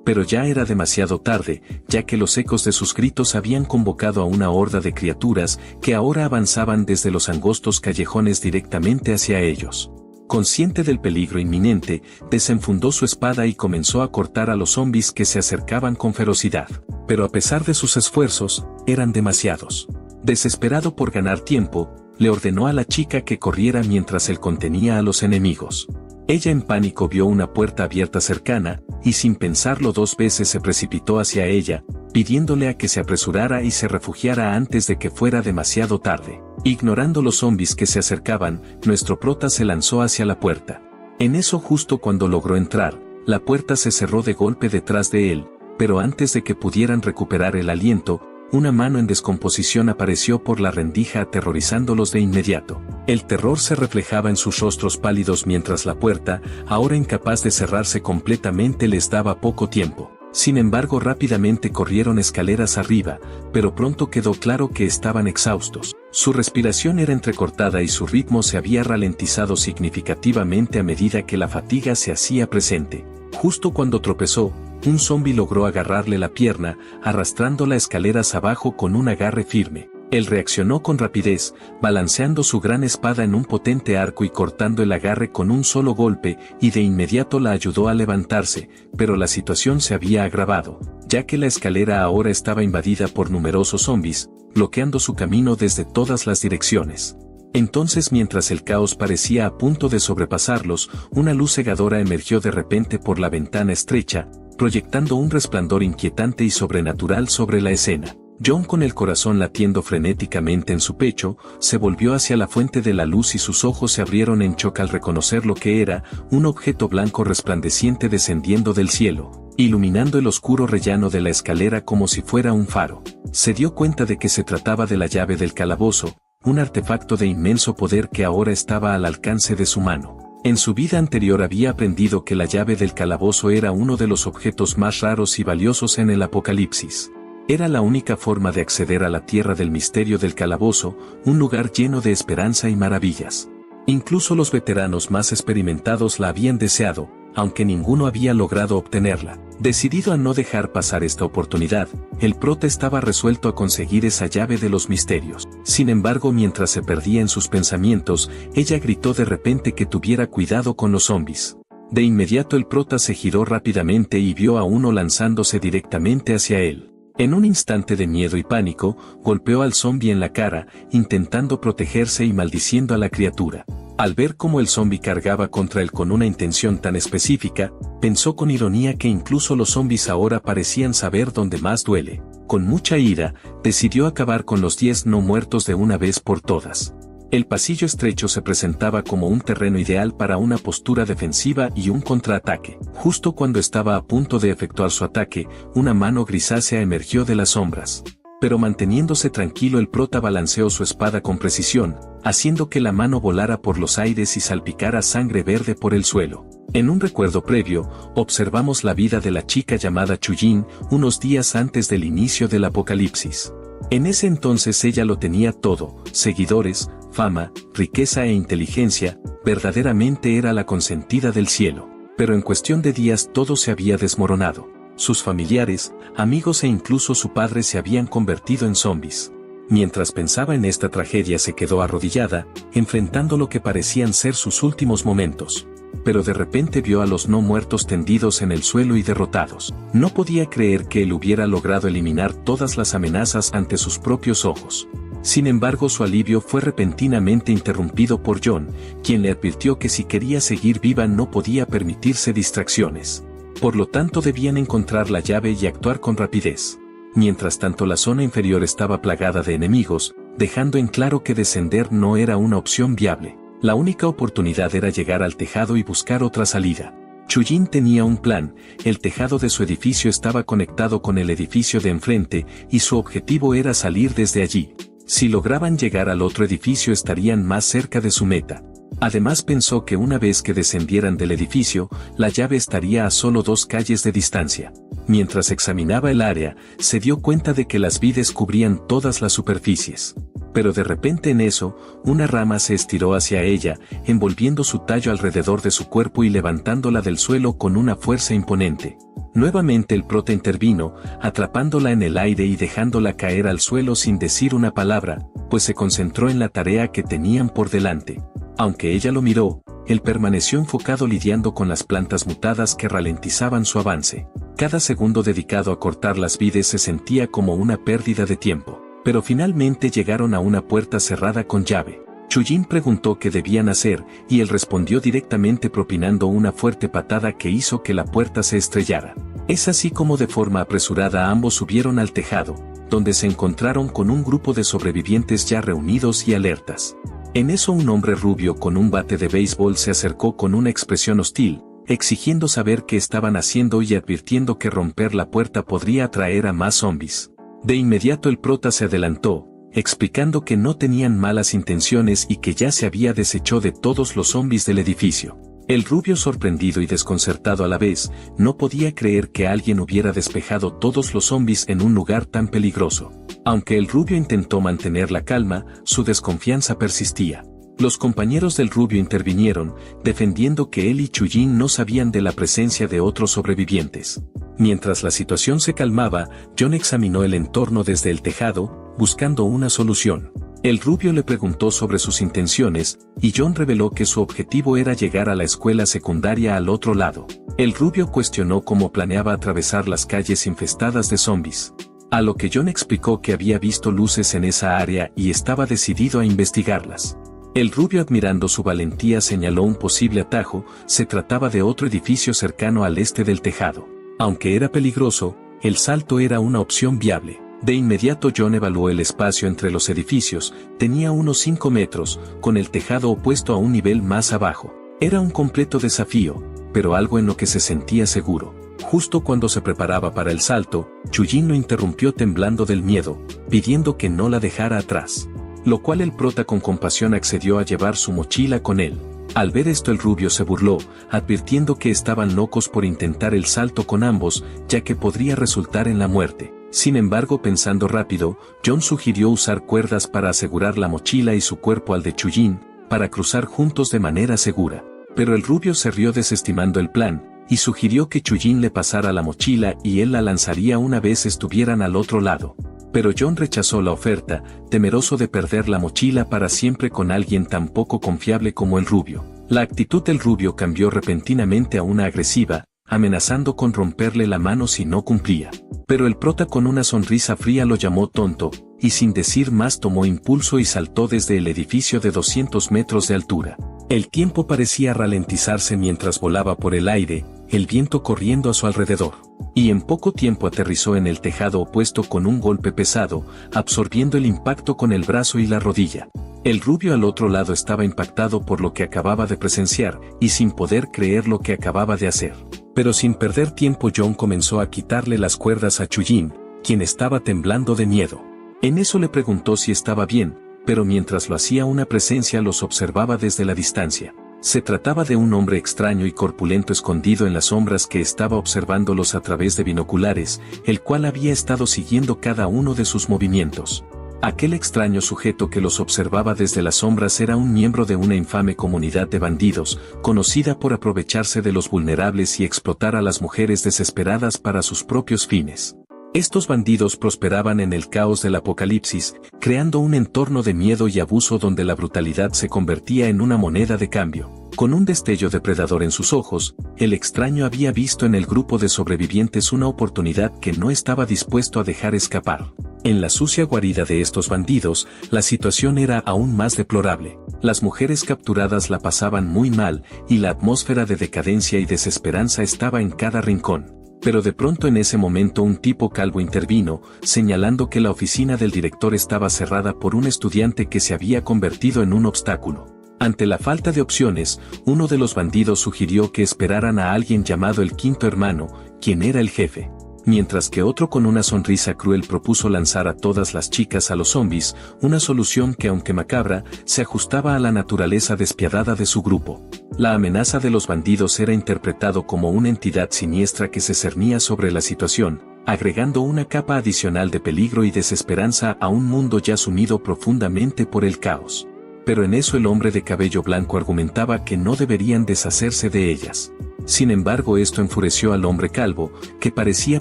Pero ya era demasiado tarde, ya que los ecos de sus gritos habían convocado a una horda de criaturas que ahora avanzaban desde los angostos callejones directamente hacia ellos. Consciente del peligro inminente, desenfundó su espada y comenzó a cortar a los zombies que se acercaban con ferocidad. Pero a pesar de sus esfuerzos, eran demasiados. Desesperado por ganar tiempo, le ordenó a la chica que corriera mientras él contenía a los enemigos. Ella, en pánico, vio una puerta abierta cercana, y sin pensarlo 2 veces se precipitó hacia ella, pidiéndole a que se apresurara y se refugiara antes de que fuera demasiado tarde. Ignorando los zombies que se acercaban, nuestro prota se lanzó hacia la puerta. En eso, justo cuando logró entrar, la puerta se cerró de golpe detrás de él, pero antes de que pudieran recuperar el aliento, una mano en descomposición apareció por la rendija, aterrorizándolos de inmediato. El terror se reflejaba en sus rostros pálidos mientras la puerta, ahora incapaz de cerrarse completamente, les daba poco tiempo. Sin embargo, rápidamente corrieron escaleras arriba, pero pronto quedó claro que estaban exhaustos. Su respiración era entrecortada y su ritmo se había ralentizado significativamente a medida que la fatiga se hacía presente. Justo cuando tropezó, un zombi logró agarrarle la pierna, arrastrándola escaleras abajo con un agarre firme. Él reaccionó con rapidez, balanceando su gran espada en un potente arco y cortando el agarre con un solo golpe, y de inmediato la ayudó a levantarse, pero la situación se había agravado, ya que la escalera ahora estaba invadida por numerosos zombies, bloqueando su camino desde todas las direcciones. Entonces, mientras el caos parecía a punto de sobrepasarlos, una luz cegadora emergió de repente por la ventana estrecha, proyectando un resplandor inquietante y sobrenatural sobre la escena. John, con el corazón latiendo frenéticamente en su pecho, se volvió hacia la fuente de la luz y sus ojos se abrieron en shock al reconocer lo que era, un objeto blanco resplandeciente descendiendo del cielo, iluminando el oscuro rellano de la escalera como si fuera un faro. Se dio cuenta de que se trataba de la llave del calabozo, un artefacto de inmenso poder que ahora estaba al alcance de su mano. En su vida anterior había aprendido que la llave del calabozo era uno de los objetos más raros y valiosos en el Apocalipsis. Era la única forma de acceder a la tierra del misterio del calabozo, un lugar lleno de esperanza y maravillas. Incluso los veteranos más experimentados la habían deseado, aunque ninguno había logrado obtenerla. Decidido a no dejar pasar esta oportunidad, el prota estaba resuelto a conseguir esa llave de los misterios. Sin embargo, mientras se perdía en sus pensamientos, ella gritó de repente que tuviera cuidado con los zombies. De inmediato el prota se giró rápidamente y vio a uno lanzándose directamente hacia él. En un instante de miedo y pánico, golpeó al zombi en la cara, intentando protegerse y maldiciendo a la criatura. Al ver cómo el zombi cargaba contra él con una intención tan específica, pensó con ironía que incluso los zombis ahora parecían saber dónde más duele. Con mucha ira, decidió acabar con los 10 no muertos de una vez por todas. El pasillo estrecho se presentaba como un terreno ideal para una postura defensiva y un contraataque. Justo cuando estaba a punto de efectuar su ataque, una mano grisácea emergió de las sombras. Pero manteniéndose tranquilo, el prota balanceó su espada con precisión, haciendo que la mano volara por los aires y salpicara sangre verde por el suelo. En un recuerdo previo, observamos la vida de la chica llamada Chujin unos días antes del inicio del apocalipsis. En ese entonces ella lo tenía todo: seguidores, fama, riqueza e inteligencia. Verdaderamente era la consentida del cielo. Pero en cuestión de días todo se había desmoronado. Sus familiares, amigos e incluso su padre se habían convertido en zombis. Mientras pensaba en esta tragedia, se quedó arrodillada, enfrentando lo que parecían ser sus últimos momentos. Pero de repente vio a los no muertos tendidos en el suelo y derrotados. No podía creer que él hubiera logrado eliminar todas las amenazas ante sus propios ojos. Sin embargo, su alivio fue repentinamente interrumpido por John, quien le advirtió que si quería seguir viva no podía permitirse distracciones. Por lo tanto, debían encontrar la llave y actuar con rapidez. Mientras tanto, la zona inferior estaba plagada de enemigos, dejando en claro que descender no era una opción viable. La única oportunidad era llegar al tejado y buscar otra salida. Chujin tenía un plan: el tejado de su edificio estaba conectado con el edificio de enfrente, y su objetivo era salir desde allí. Si lograban llegar al otro edificio estarían más cerca de su meta. Además, pensó que una vez que descendieran del edificio, la llave estaría a solo 2 calles de distancia. Mientras examinaba el área, se dio cuenta de que las vides cubrían todas las superficies. Pero de repente en eso, una rama se estiró hacia ella, envolviendo su tallo alrededor de su cuerpo y levantándola del suelo con una fuerza imponente. Nuevamente el prota intervino, atrapándola en el aire y dejándola caer al suelo sin decir una palabra, pues se concentró en la tarea que tenían por delante. Aunque ella lo miró, él permaneció enfocado lidiando con las plantas mutadas que ralentizaban su avance. Cada segundo dedicado a cortar las vides se sentía como una pérdida de tiempo. Pero finalmente llegaron a una puerta cerrada con llave. Chujin preguntó qué debían hacer, y él respondió directamente propinando una fuerte patada que hizo que la puerta se estrellara. Es así como de forma apresurada ambos subieron al tejado, donde se encontraron con un grupo de sobrevivientes ya reunidos y alertas. En eso un hombre rubio con un bate de béisbol se acercó con una expresión hostil, exigiendo saber qué estaban haciendo y advirtiendo que romper la puerta podría atraer a más zombis. De inmediato el prota se adelantó, explicando que no tenían malas intenciones y que ya se había deshecho de todos los zombis del edificio. El rubio, sorprendido y desconcertado a la vez, no podía creer que alguien hubiera despejado todos los zombis en un lugar tan peligroso. Aunque el rubio intentó mantener la calma, su desconfianza persistía. Los compañeros del rubio intervinieron, defendiendo que él y Chujin no sabían de la presencia de otros sobrevivientes. Mientras la situación se calmaba, John examinó el entorno desde el tejado, buscando una solución. El rubio le preguntó sobre sus intenciones, y John reveló que su objetivo era llegar a la escuela secundaria al otro lado. El rubio cuestionó cómo planeaba atravesar las calles infestadas de zombis. A lo que John explicó que había visto luces en esa área y estaba decidido a investigarlas. El rubio, admirando su valentía, señaló un posible atajo: se trataba de otro edificio cercano al este del tejado. Aunque era peligroso, el salto era una opción viable. De inmediato John evaluó el espacio entre los edificios: tenía unos 5 metros, con el tejado opuesto a un nivel más abajo. Era un completo desafío, pero algo en lo que se sentía seguro. Justo cuando se preparaba para el salto, Chujin lo interrumpió temblando del miedo, pidiendo que no la dejara atrás. Lo cual el prota con compasión accedió a llevar su mochila con él. Al ver esto el rubio se burló, advirtiendo que estaban locos por intentar el salto con ambos, ya que podría resultar en la muerte. Sin embargo, pensando rápido, John sugirió usar cuerdas para asegurar la mochila y su cuerpo al de Chujin, para cruzar juntos de manera segura. Pero el rubio se rió desestimando el plan, y sugirió que Chujin le pasara la mochila y él la lanzaría una vez estuvieran al otro lado. Pero John rechazó la oferta, temeroso de perder la mochila para siempre con alguien tan poco confiable como el rubio. La actitud del rubio cambió repentinamente a una agresiva, amenazando con romperle la mano si no cumplía. Pero el prota con una sonrisa fría lo llamó tonto, y sin decir más tomó impulso y saltó desde el edificio de 200 metros de altura. El tiempo parecía ralentizarse mientras volaba por el aire, el viento corriendo a su alrededor. Y en poco tiempo aterrizó en el tejado opuesto con un golpe pesado, absorbiendo el impacto con el brazo y la rodilla. El rubio al otro lado estaba impactado por lo que acababa de presenciar, y sin poder creer lo que acababa de hacer. Pero sin perder tiempo John comenzó a quitarle las cuerdas a Chuyin, quien estaba temblando de miedo. En eso le preguntó si estaba bien, pero mientras lo hacía una presencia los observaba desde la distancia. Se trataba de un hombre extraño y corpulento escondido en las sombras que estaba observándolos a través de binoculares, el cual había estado siguiendo cada uno de sus movimientos. Aquel extraño sujeto que los observaba desde las sombras era un miembro de una infame comunidad de bandidos, conocida por aprovecharse de los vulnerables y explotar a las mujeres desesperadas para sus propios fines. Estos bandidos prosperaban en el caos del apocalipsis, creando un entorno de miedo y abuso donde la brutalidad se convertía en una moneda de cambio. Con un destello depredador en sus ojos, el extraño había visto en el grupo de sobrevivientes una oportunidad que no estaba dispuesto a dejar escapar. En la sucia guarida de estos bandidos, la situación era aún más deplorable. Las mujeres capturadas la pasaban muy mal, y la atmósfera de decadencia y desesperanza estaba en cada rincón. Pero de pronto en ese momento un tipo calvo intervino, señalando que la oficina del director estaba cerrada por un estudiante que se había convertido en un obstáculo. Ante la falta de opciones, uno de los bandidos sugirió que esperaran a alguien llamado el quinto hermano, quien era el jefe. Mientras que otro con una sonrisa cruel propuso lanzar a todas las chicas a los zombies, una solución que aunque macabra, se ajustaba a la naturaleza despiadada de su grupo. La amenaza de los bandidos era interpretado como una entidad siniestra que se cernía sobre la situación, agregando una capa adicional de peligro y desesperanza a un mundo ya sumido profundamente por el caos. Pero en eso el hombre de cabello blanco argumentaba que no deberían deshacerse de ellas. Sin embargo, esto enfureció al hombre calvo, que parecía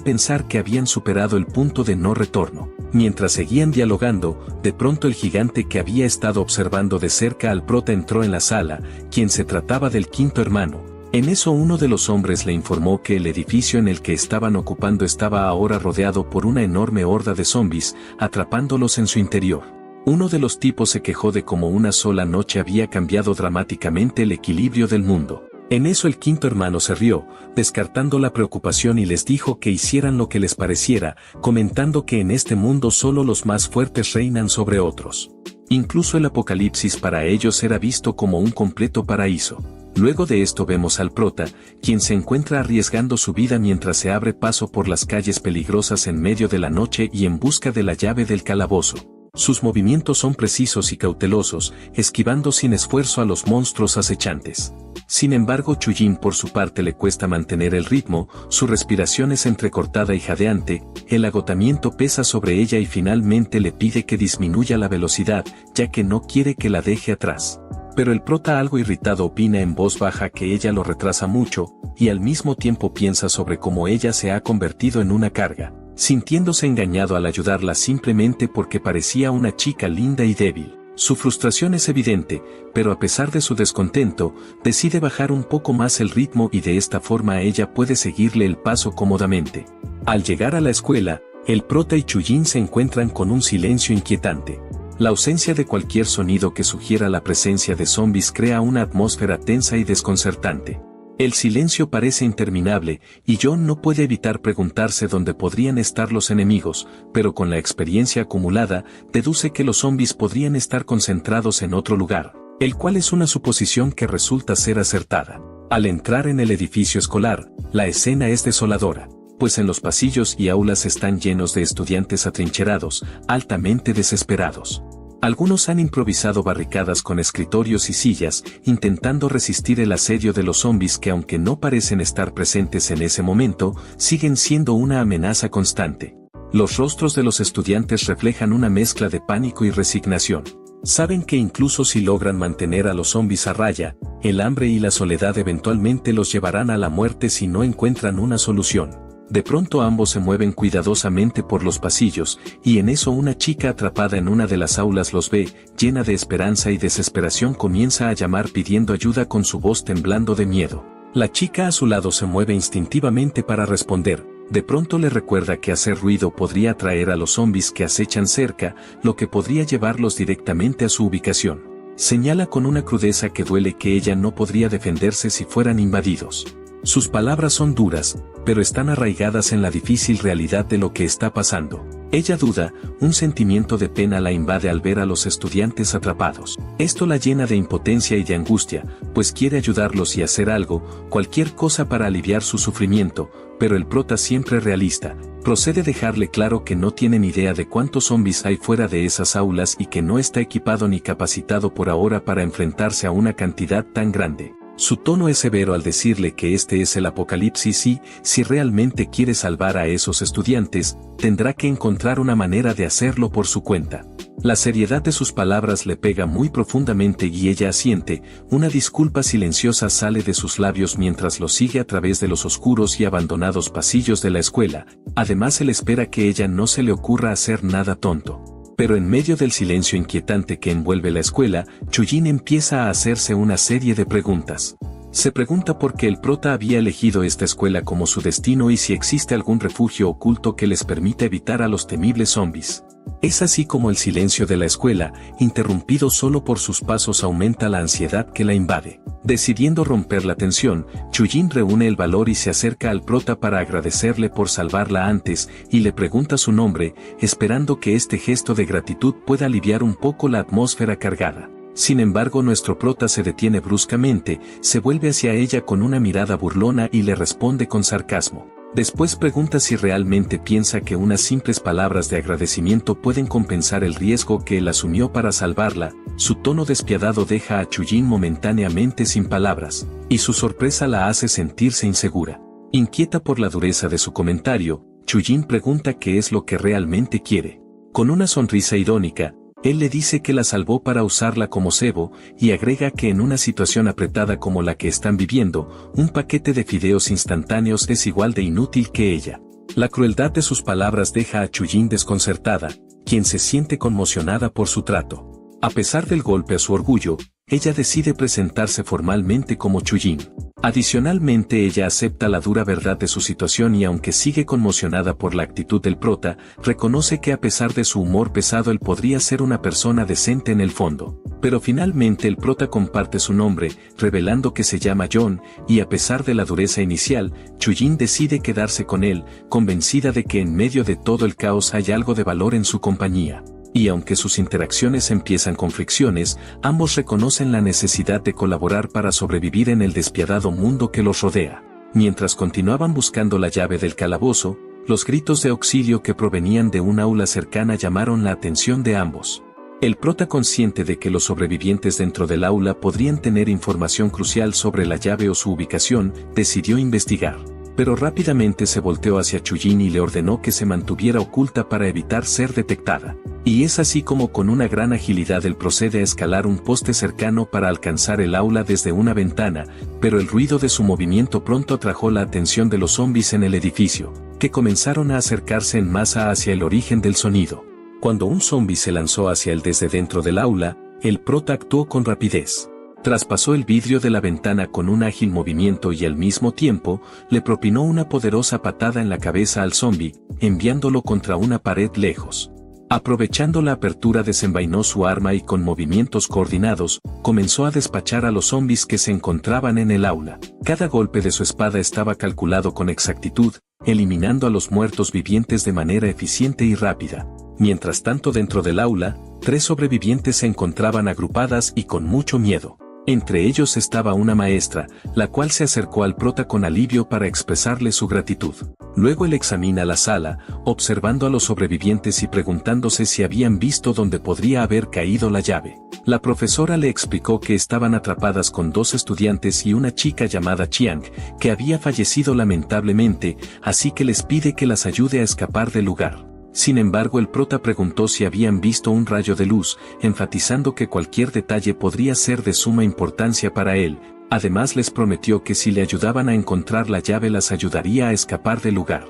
pensar que habían superado el punto de no retorno. Mientras seguían dialogando, de pronto el gigante que había estado observando de cerca al prota entró en la sala, quien se trataba del quinto hermano. En eso uno de los hombres le informó que el edificio en el que estaban ocupando estaba ahora rodeado por una enorme horda de zombies, atrapándolos en su interior. Uno de los tipos se quejó de cómo una sola noche había cambiado dramáticamente el equilibrio del mundo. En eso el quinto hermano se rió, descartando la preocupación y les dijo que hicieran lo que les pareciera, comentando que en este mundo solo los más fuertes reinan sobre otros. Incluso el apocalipsis para ellos era visto como un completo paraíso. Luego de esto vemos al prota, quien se encuentra arriesgando su vida mientras se abre paso por las calles peligrosas en medio de la noche y en busca de la llave del calabozo. Sus movimientos son precisos y cautelosos, esquivando sin esfuerzo a los monstruos acechantes. Sin embargo, Chuyin por su parte le cuesta mantener el ritmo, su respiración es entrecortada y jadeante, el agotamiento pesa sobre ella y finalmente le pide que disminuya la velocidad, ya que no quiere que la deje atrás. Pero el prota algo irritado opina en voz baja que ella lo retrasa mucho, y al mismo tiempo piensa sobre cómo ella se ha convertido en una carga, sintiéndose engañado al ayudarla simplemente porque parecía una chica linda y débil. Su frustración es evidente, pero a pesar de su descontento, decide bajar un poco más el ritmo y de esta forma ella puede seguirle el paso cómodamente. Al llegar a la escuela, el prota y Chuyin se encuentran con un silencio inquietante. La ausencia de cualquier sonido que sugiera la presencia de zombies crea una atmósfera tensa y desconcertante. El silencio parece interminable, y John no puede evitar preguntarse dónde podrían estar los enemigos, pero con la experiencia acumulada, deduce que los zombies podrían estar concentrados en otro lugar, el cual es una suposición que resulta ser acertada. Al entrar en el edificio escolar, la escena es desoladora, pues en los pasillos y aulas están llenos de estudiantes atrincherados, altamente desesperados. Algunos han improvisado barricadas con escritorios y sillas, intentando resistir el asedio de los zombies que aunque no parecen estar presentes en ese momento, siguen siendo una amenaza constante. Los rostros de los estudiantes reflejan una mezcla de pánico y resignación. Saben que incluso si logran mantener a los zombies a raya, el hambre y la soledad eventualmente los llevarán a la muerte si no encuentran una solución. De pronto ambos se mueven cuidadosamente por los pasillos, y en eso una chica atrapada en una de las aulas los ve, llena de esperanza y desesperación comienza a llamar pidiendo ayuda con su voz temblando de miedo. La chica a su lado se mueve instintivamente para responder. De pronto le recuerda que hacer ruido podría atraer a los zombies que acechan cerca, lo que podría llevarlos directamente a su ubicación. Señala con una crudeza que duele que ella no podría defenderse si fueran invadidos. Sus palabras son duras, pero están arraigadas en la difícil realidad de lo que está pasando. Ella duda, un sentimiento de pena la invade al ver a los estudiantes atrapados. Esto la llena de impotencia y de angustia, pues quiere ayudarlos y hacer algo, cualquier cosa para aliviar su sufrimiento, pero el prota siempre realista, procede a dejarle claro que no tiene ni idea de cuántos zombies hay fuera de esas aulas y que no está equipado ni capacitado por ahora para enfrentarse a una cantidad tan grande. Su tono es severo al decirle que este es el apocalipsis y, si realmente quiere salvar a esos estudiantes, tendrá que encontrar una manera de hacerlo por su cuenta. La seriedad de sus palabras le pega muy profundamente y ella asiente, una disculpa silenciosa sale de sus labios mientras lo sigue a través de los oscuros y abandonados pasillos de la escuela, además él espera que ella no se le ocurra hacer nada tonto. Pero en medio del silencio inquietante que envuelve la escuela, Chujin empieza a hacerse una serie de preguntas. Se pregunta por qué el prota había elegido esta escuela como su destino y si existe algún refugio oculto que les permita evitar a los temibles zombies. Es así como el silencio de la escuela, interrumpido solo por sus pasos, aumenta la ansiedad que la invade. Decidiendo romper la tensión, Chujin reúne el valor y se acerca al prota para agradecerle por salvarla antes, y le pregunta su nombre, esperando que este gesto de gratitud pueda aliviar un poco la atmósfera cargada. Sin embargo, nuestro prota se detiene bruscamente, se vuelve hacia ella con una mirada burlona y le responde con sarcasmo. Después pregunta si realmente piensa que unas simples palabras de agradecimiento pueden compensar el riesgo que él asumió para salvarla. Su tono despiadado deja a Chujin momentáneamente sin palabras, y su sorpresa la hace sentirse insegura. Inquieta por la dureza de su comentario, Chujin pregunta qué es lo que realmente quiere. Con una sonrisa irónica, él le dice que la salvó para usarla como cebo, y agrega que en una situación apretada como la que están viviendo, un paquete de fideos instantáneos es igual de inútil que ella. La crueldad de sus palabras deja a Chujin desconcertada, quien se siente conmocionada por su trato. A pesar del golpe a su orgullo, ella decide presentarse formalmente como Chujin. Adicionalmente, ella acepta la dura verdad de su situación y aunque sigue conmocionada por la actitud del prota, reconoce que a pesar de su humor pesado él podría ser una persona decente en el fondo. Pero finalmente el prota comparte su nombre, revelando que se llama John, y a pesar de la dureza inicial, Chujin decide quedarse con él, convencida de que en medio de todo el caos hay algo de valor en su compañía. Y aunque sus interacciones empiezan con fricciones, ambos reconocen la necesidad de colaborar para sobrevivir en el despiadado mundo que los rodea. Mientras continuaban buscando la llave del calabozo, los gritos de auxilio que provenían de un aula cercana llamaron la atención de ambos. El prota, consciente de que los sobrevivientes dentro del aula podrían tener información crucial sobre la llave o su ubicación, decidió investigar. Pero rápidamente se volteó hacia Chujin y le ordenó que se mantuviera oculta para evitar ser detectada. Y es así como con una gran agilidad él procede a escalar un poste cercano para alcanzar el aula desde una ventana, pero el ruido de su movimiento pronto atrajo la atención de los zombies en el edificio, que comenzaron a acercarse en masa hacia el origen del sonido. Cuando un zombi se lanzó hacia él desde dentro del aula, el prota actuó con rapidez. Traspasó el vidrio de la ventana con un ágil movimiento y al mismo tiempo, le propinó una poderosa patada en la cabeza al zombi, enviándolo contra una pared lejos. Aprovechando la apertura desenvainó su arma y con movimientos coordinados, comenzó a despachar a los zombies que se encontraban en el aula. Cada golpe de su espada estaba calculado con exactitud, eliminando a los muertos vivientes de manera eficiente y rápida. Mientras tanto, dentro del aula, 3 sobrevivientes se encontraban agrupadas y con mucho miedo. Entre ellos estaba una maestra, la cual se acercó al prota con alivio para expresarle su gratitud. Luego él examina la sala, observando a los sobrevivientes y preguntándose si habían visto dónde podría haber caído la llave. La profesora le explicó que estaban atrapadas con 2 estudiantes y una chica llamada Chiang, que había fallecido lamentablemente, así que les pide que las ayude a escapar del lugar. Sin embargo, el prota preguntó si habían visto un rayo de luz, enfatizando que cualquier detalle podría ser de suma importancia para él, Además les prometió que si le ayudaban a encontrar la llave las ayudaría a escapar del lugar.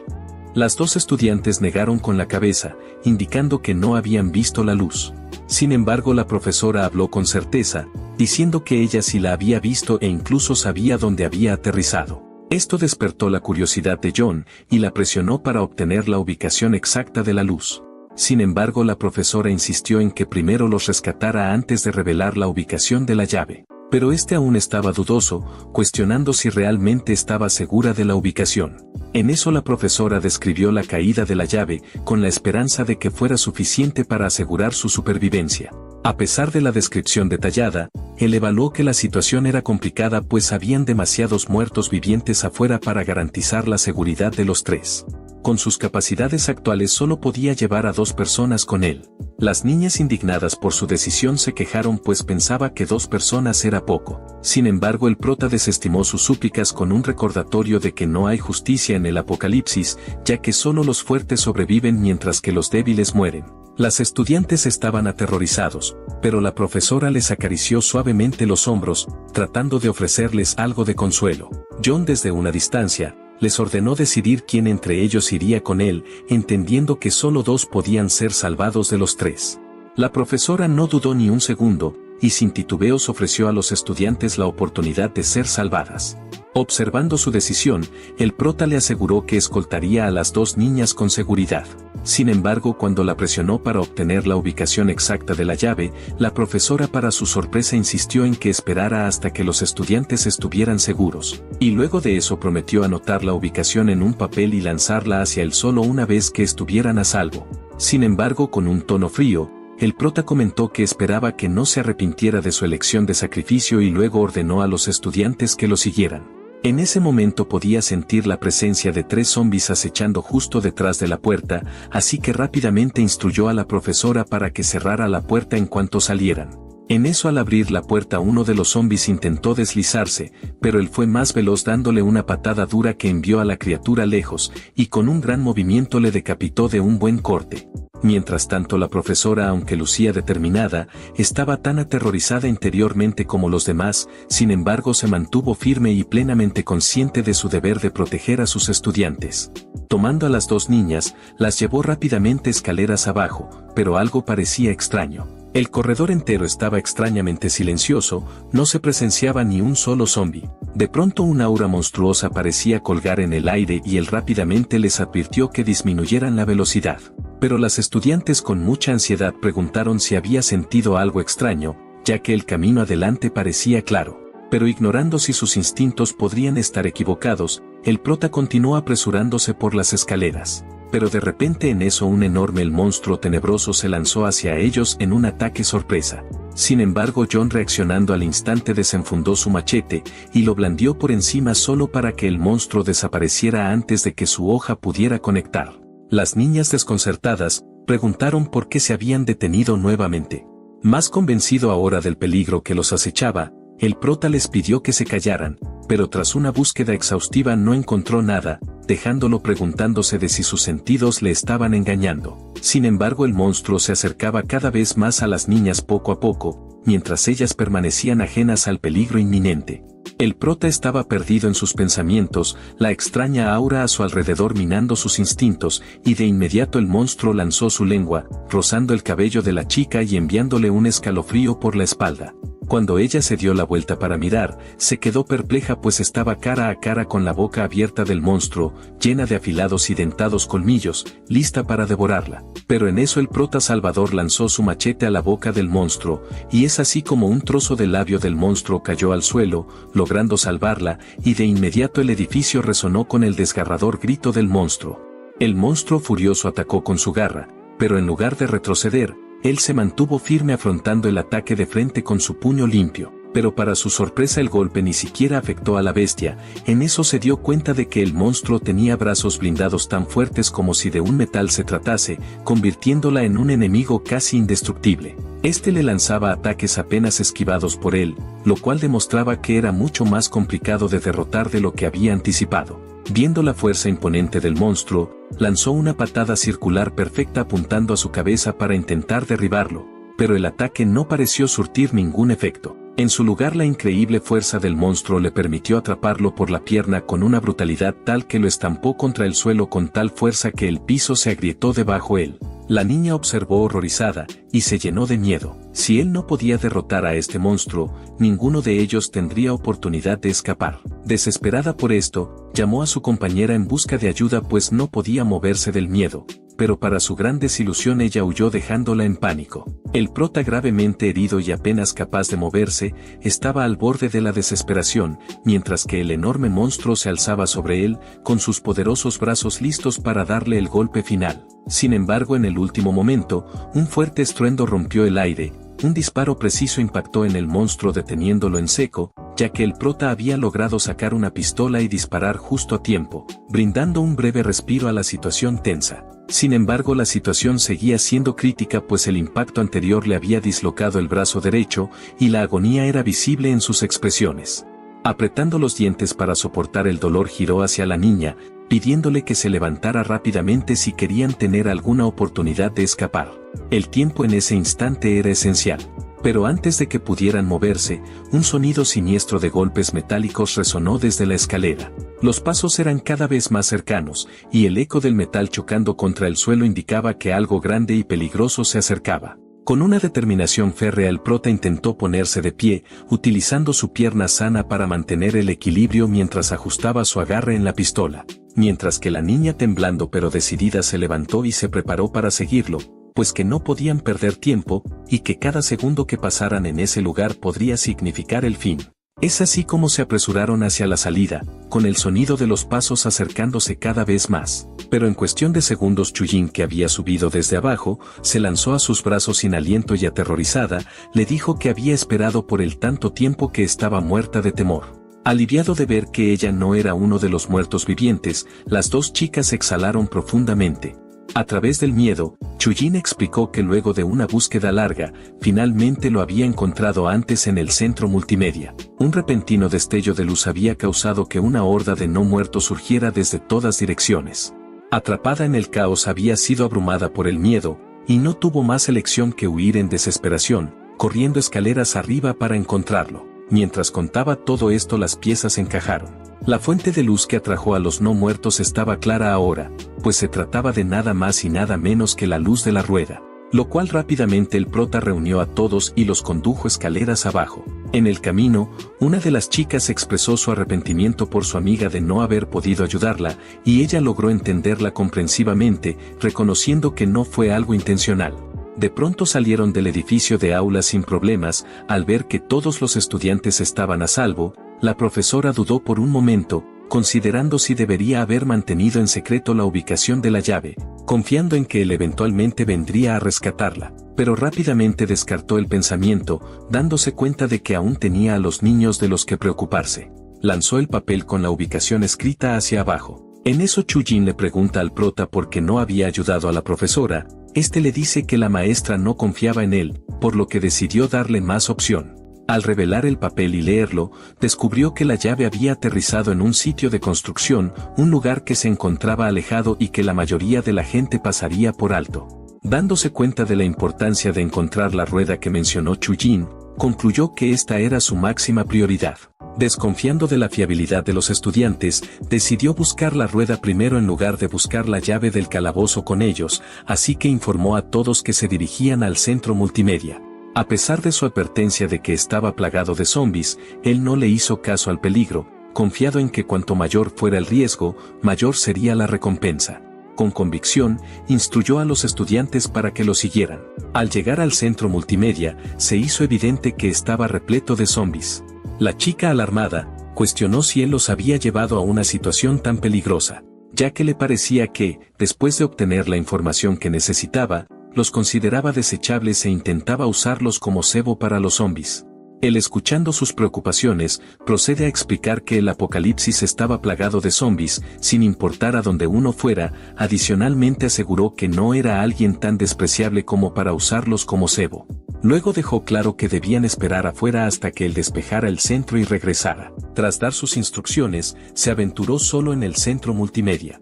Las dos estudiantes negaron con la cabeza, indicando que no habían visto la luz. Sin embargo, la profesora habló con certeza, diciendo que ella sí la había visto e incluso sabía dónde había aterrizado. Esto despertó la curiosidad de John y la presionó para obtener la ubicación exacta de la luz. Sin embargo, la profesora insistió en que primero los rescatara antes de revelar la ubicación de la llave. Pero este aún estaba dudoso, cuestionando si realmente estaba segura de la ubicación. En eso la profesora describió la caída de la llave, con la esperanza de que fuera suficiente para asegurar su supervivencia. A pesar de la descripción detallada, él evaluó que la situación era complicada pues habían demasiados muertos vivientes afuera para garantizar la seguridad de los tres. Con sus capacidades actuales solo podía llevar a 2 personas con él. Las niñas indignadas por su decisión se quejaron pues pensaba que 2 personas era poco. Sin embargo, el prota desestimó sus súplicas con un recordatorio de que no hay justicia en el apocalipsis, ya que solo los fuertes sobreviven mientras que los débiles mueren. Las estudiantes estaban aterrorizados, pero la profesora les acarició suavemente los hombros, tratando de ofrecerles algo de consuelo. John, desde una distancia, les ordenó decidir quién entre ellos iría con él, entendiendo que solo 2 podían ser salvados de los 3. La profesora no dudó ni un segundo, y sin titubeos ofreció a los estudiantes la oportunidad de ser salvadas. Observando su decisión, el prota le aseguró que escoltaría a las 2 niñas con seguridad. Sin embargo, cuando la presionó para obtener la ubicación exacta de la llave, la profesora para su sorpresa insistió en que esperara hasta que los estudiantes estuvieran seguros, y luego de eso prometió anotar la ubicación en un papel y lanzarla hacia él solo una vez que estuvieran a salvo. Sin embargo, con un tono frío, el prota comentó que esperaba que no se arrepintiera de su elección de sacrificio y luego ordenó a los estudiantes que lo siguieran. En ese momento podía sentir la presencia de 3 zombies acechando justo detrás de la puerta, así que rápidamente instruyó a la profesora para que cerrara la puerta en cuanto salieran. En eso, al abrir la puerta, uno de los zombies intentó deslizarse, pero él fue más veloz dándole una patada dura que envió a la criatura lejos, y con un gran movimiento le decapitó de un buen corte. Mientras tanto, la profesora, aunque lucía determinada, estaba tan aterrorizada interiormente como los demás, sin embargo se mantuvo firme y plenamente consciente de su deber de proteger a sus estudiantes. Tomando a las 2 niñas, las llevó rápidamente escaleras abajo, pero algo parecía extraño. El corredor entero estaba extrañamente silencioso, no se presenciaba ni un solo zombi. De pronto un aura monstruosa parecía colgar en el aire y él rápidamente les advirtió que disminuyeran la velocidad. Pero las estudiantes con mucha ansiedad preguntaron si había sentido algo extraño, ya que el camino adelante parecía claro. Pero ignorando si sus instintos podrían estar equivocados, el prota continuó apresurándose por las escaleras. Pero de repente en eso un enorme monstruo tenebroso se lanzó hacia ellos en un ataque sorpresa. Sin embargo, John, reaccionando al instante, desenfundó su machete y lo blandió por encima solo para que el monstruo desapareciera antes de que su hoja pudiera conectar. Las niñas, desconcertadas, preguntaron por qué se habían detenido nuevamente. Más convencido ahora del peligro que los acechaba, el prota les pidió que se callaran, pero tras una búsqueda exhaustiva no encontró nada, dejándolo preguntándose de si sus sentidos le estaban engañando. Sin embargo, el monstruo se acercaba cada vez más a las niñas poco a poco, mientras ellas permanecían ajenas al peligro inminente. El prota estaba perdido en sus pensamientos, la extraña aura a su alrededor minando sus instintos, y de inmediato el monstruo lanzó su lengua, rozando el cabello de la chica y enviándole un escalofrío por la espalda. Cuando ella se dio la vuelta para mirar, se quedó perpleja pues estaba cara a cara con la boca abierta del monstruo, llena de afilados y dentados colmillos, lista para devorarla. Pero en eso el prota salvador lanzó su machete a la boca del monstruo, y es así como un trozo del labio del monstruo cayó al suelo, logrando salvarla, y de inmediato el edificio resonó con el desgarrador grito del monstruo. El monstruo furioso atacó con su garra, pero en lugar de retroceder, él se mantuvo firme afrontando el ataque de frente con su puño limpio, pero para su sorpresa el golpe ni siquiera afectó a la bestia. En eso se dio cuenta de que el monstruo tenía brazos blindados tan fuertes como si de un metal se tratase, convirtiéndola en un enemigo casi indestructible. Este le lanzaba ataques apenas esquivados por él, lo cual demostraba que era mucho más complicado de derrotar de lo que había anticipado. Viendo la fuerza imponente del monstruo, lanzó una patada circular perfecta apuntando a su cabeza para intentar derribarlo, pero el ataque no pareció surtir ningún efecto. En su lugar, la increíble fuerza del monstruo le permitió atraparlo por la pierna con una brutalidad tal que lo estampó contra el suelo con tal fuerza que el piso se agrietó debajo él. La niña observó horrorizada, y se llenó de miedo. Si él no podía derrotar a este monstruo, ninguno de ellos tendría oportunidad de escapar. Desesperada por esto, llamó a su compañera en busca de ayuda pues no podía moverse del miedo, pero para su gran desilusión ella huyó dejándola en pánico. El prota, gravemente herido y apenas capaz de moverse, estaba al borde de la desesperación, mientras que el enorme monstruo se alzaba sobre él, con sus poderosos brazos listos para darle el golpe final. Sin embargo, en el último momento, un fuerte estruendo rompió el aire, un disparo preciso impactó en el monstruo deteniéndolo en seco, ya que el prota había logrado sacar una pistola y disparar justo a tiempo, brindando un breve respiro a la situación tensa. Sin embargo, la situación seguía siendo crítica pues el impacto anterior le había dislocado el brazo derecho y la agonía era visible en sus expresiones. Apretando los dientes para soportar el dolor, giró hacia la niña, pidiéndole que se levantara rápidamente si querían tener alguna oportunidad de escapar. El tiempo en ese instante era esencial. Pero antes de que pudieran moverse, un sonido siniestro de golpes metálicos resonó desde la escalera. Los pasos eran cada vez más cercanos, y el eco del metal chocando contra el suelo indicaba que algo grande y peligroso se acercaba. Con una determinación férrea, el prota intentó ponerse de pie, utilizando su pierna sana para mantener el equilibrio mientras ajustaba su agarre en la pistola, mientras que la niña, temblando pero decidida, se levantó y se preparó para seguirlo, pues que no podían perder tiempo, y que cada segundo que pasaran en ese lugar podría significar el fin. Es así como se apresuraron hacia la salida, con el sonido de los pasos acercándose cada vez más. Pero en cuestión de segundos, Chujin, que había subido desde abajo, se lanzó a sus brazos sin aliento y aterrorizada, le dijo que había esperado por él tanto tiempo que estaba muerta de temor. Aliviado de ver que ella no era uno de los muertos vivientes, las dos chicas exhalaron profundamente. A través del miedo, Chujin explicó que luego de una búsqueda larga, finalmente lo había encontrado antes en el centro multimedia. Un repentino destello de luz había causado que una horda de no muertos surgiera desde todas direcciones. Atrapada en el caos, había sido abrumada por el miedo, y no tuvo más elección que huir en desesperación, corriendo escaleras arriba para encontrarlo. Mientras contaba todo esto, las piezas encajaron. La fuente de luz que atrajo a los no muertos estaba clara ahora, pues se trataba de nada más y nada menos que la luz de la rueda, lo cual rápidamente el prota reunió a todos y los condujo escaleras abajo. En el camino, una de las chicas expresó su arrepentimiento por su amiga de no haber podido ayudarla, y ella logró entenderla comprensivamente, reconociendo que no fue algo intencional. De pronto salieron del edificio de aulas sin problemas. Al ver que todos los estudiantes estaban a salvo, la profesora dudó por un momento, considerando si debería haber mantenido en secreto la ubicación de la llave, confiando en que él eventualmente vendría a rescatarla, pero rápidamente descartó el pensamiento, dándose cuenta de que aún tenía a los niños de los que preocuparse. Lanzó el papel con la ubicación escrita hacia abajo. En eso, Chujin le pregunta al prota por qué no había ayudado a la profesora. Este le dice que la maestra no confiaba en él, por lo que decidió darle más opción. Al revelar el papel y leerlo, descubrió que la llave había aterrizado en un sitio de construcción, un lugar que se encontraba alejado y que la mayoría de la gente pasaría por alto. Dándose cuenta de la importancia de encontrar la rueda que mencionó Chujin, concluyó que esta era su máxima prioridad. Desconfiando de la fiabilidad de los estudiantes, decidió buscar la rueda primero en lugar de buscar la llave del calabozo con ellos, así que informó a todos que se dirigían al centro multimedia. A pesar de su advertencia de que estaba plagado de zombies, él no le hizo caso al peligro, confiado en que cuanto mayor fuera el riesgo, mayor sería la recompensa. Con convicción, instruyó a los estudiantes para que lo siguieran. Al llegar al centro multimedia, se hizo evidente que estaba repleto de zombies. La chica, alarmada, cuestionó si él los había llevado a una situación tan peligrosa, ya que le parecía que, después de obtener la información que necesitaba, los consideraba desechables e intentaba usarlos como cebo para los zombies. Él, escuchando sus preocupaciones, procede a explicar que el apocalipsis estaba plagado de zombies, sin importar a dónde uno fuera. Adicionalmente aseguró que no era alguien tan despreciable como para usarlos como cebo. Luego dejó claro que debían esperar afuera hasta que él despejara el centro y regresara. Tras dar sus instrucciones, se aventuró solo en el centro multimedia.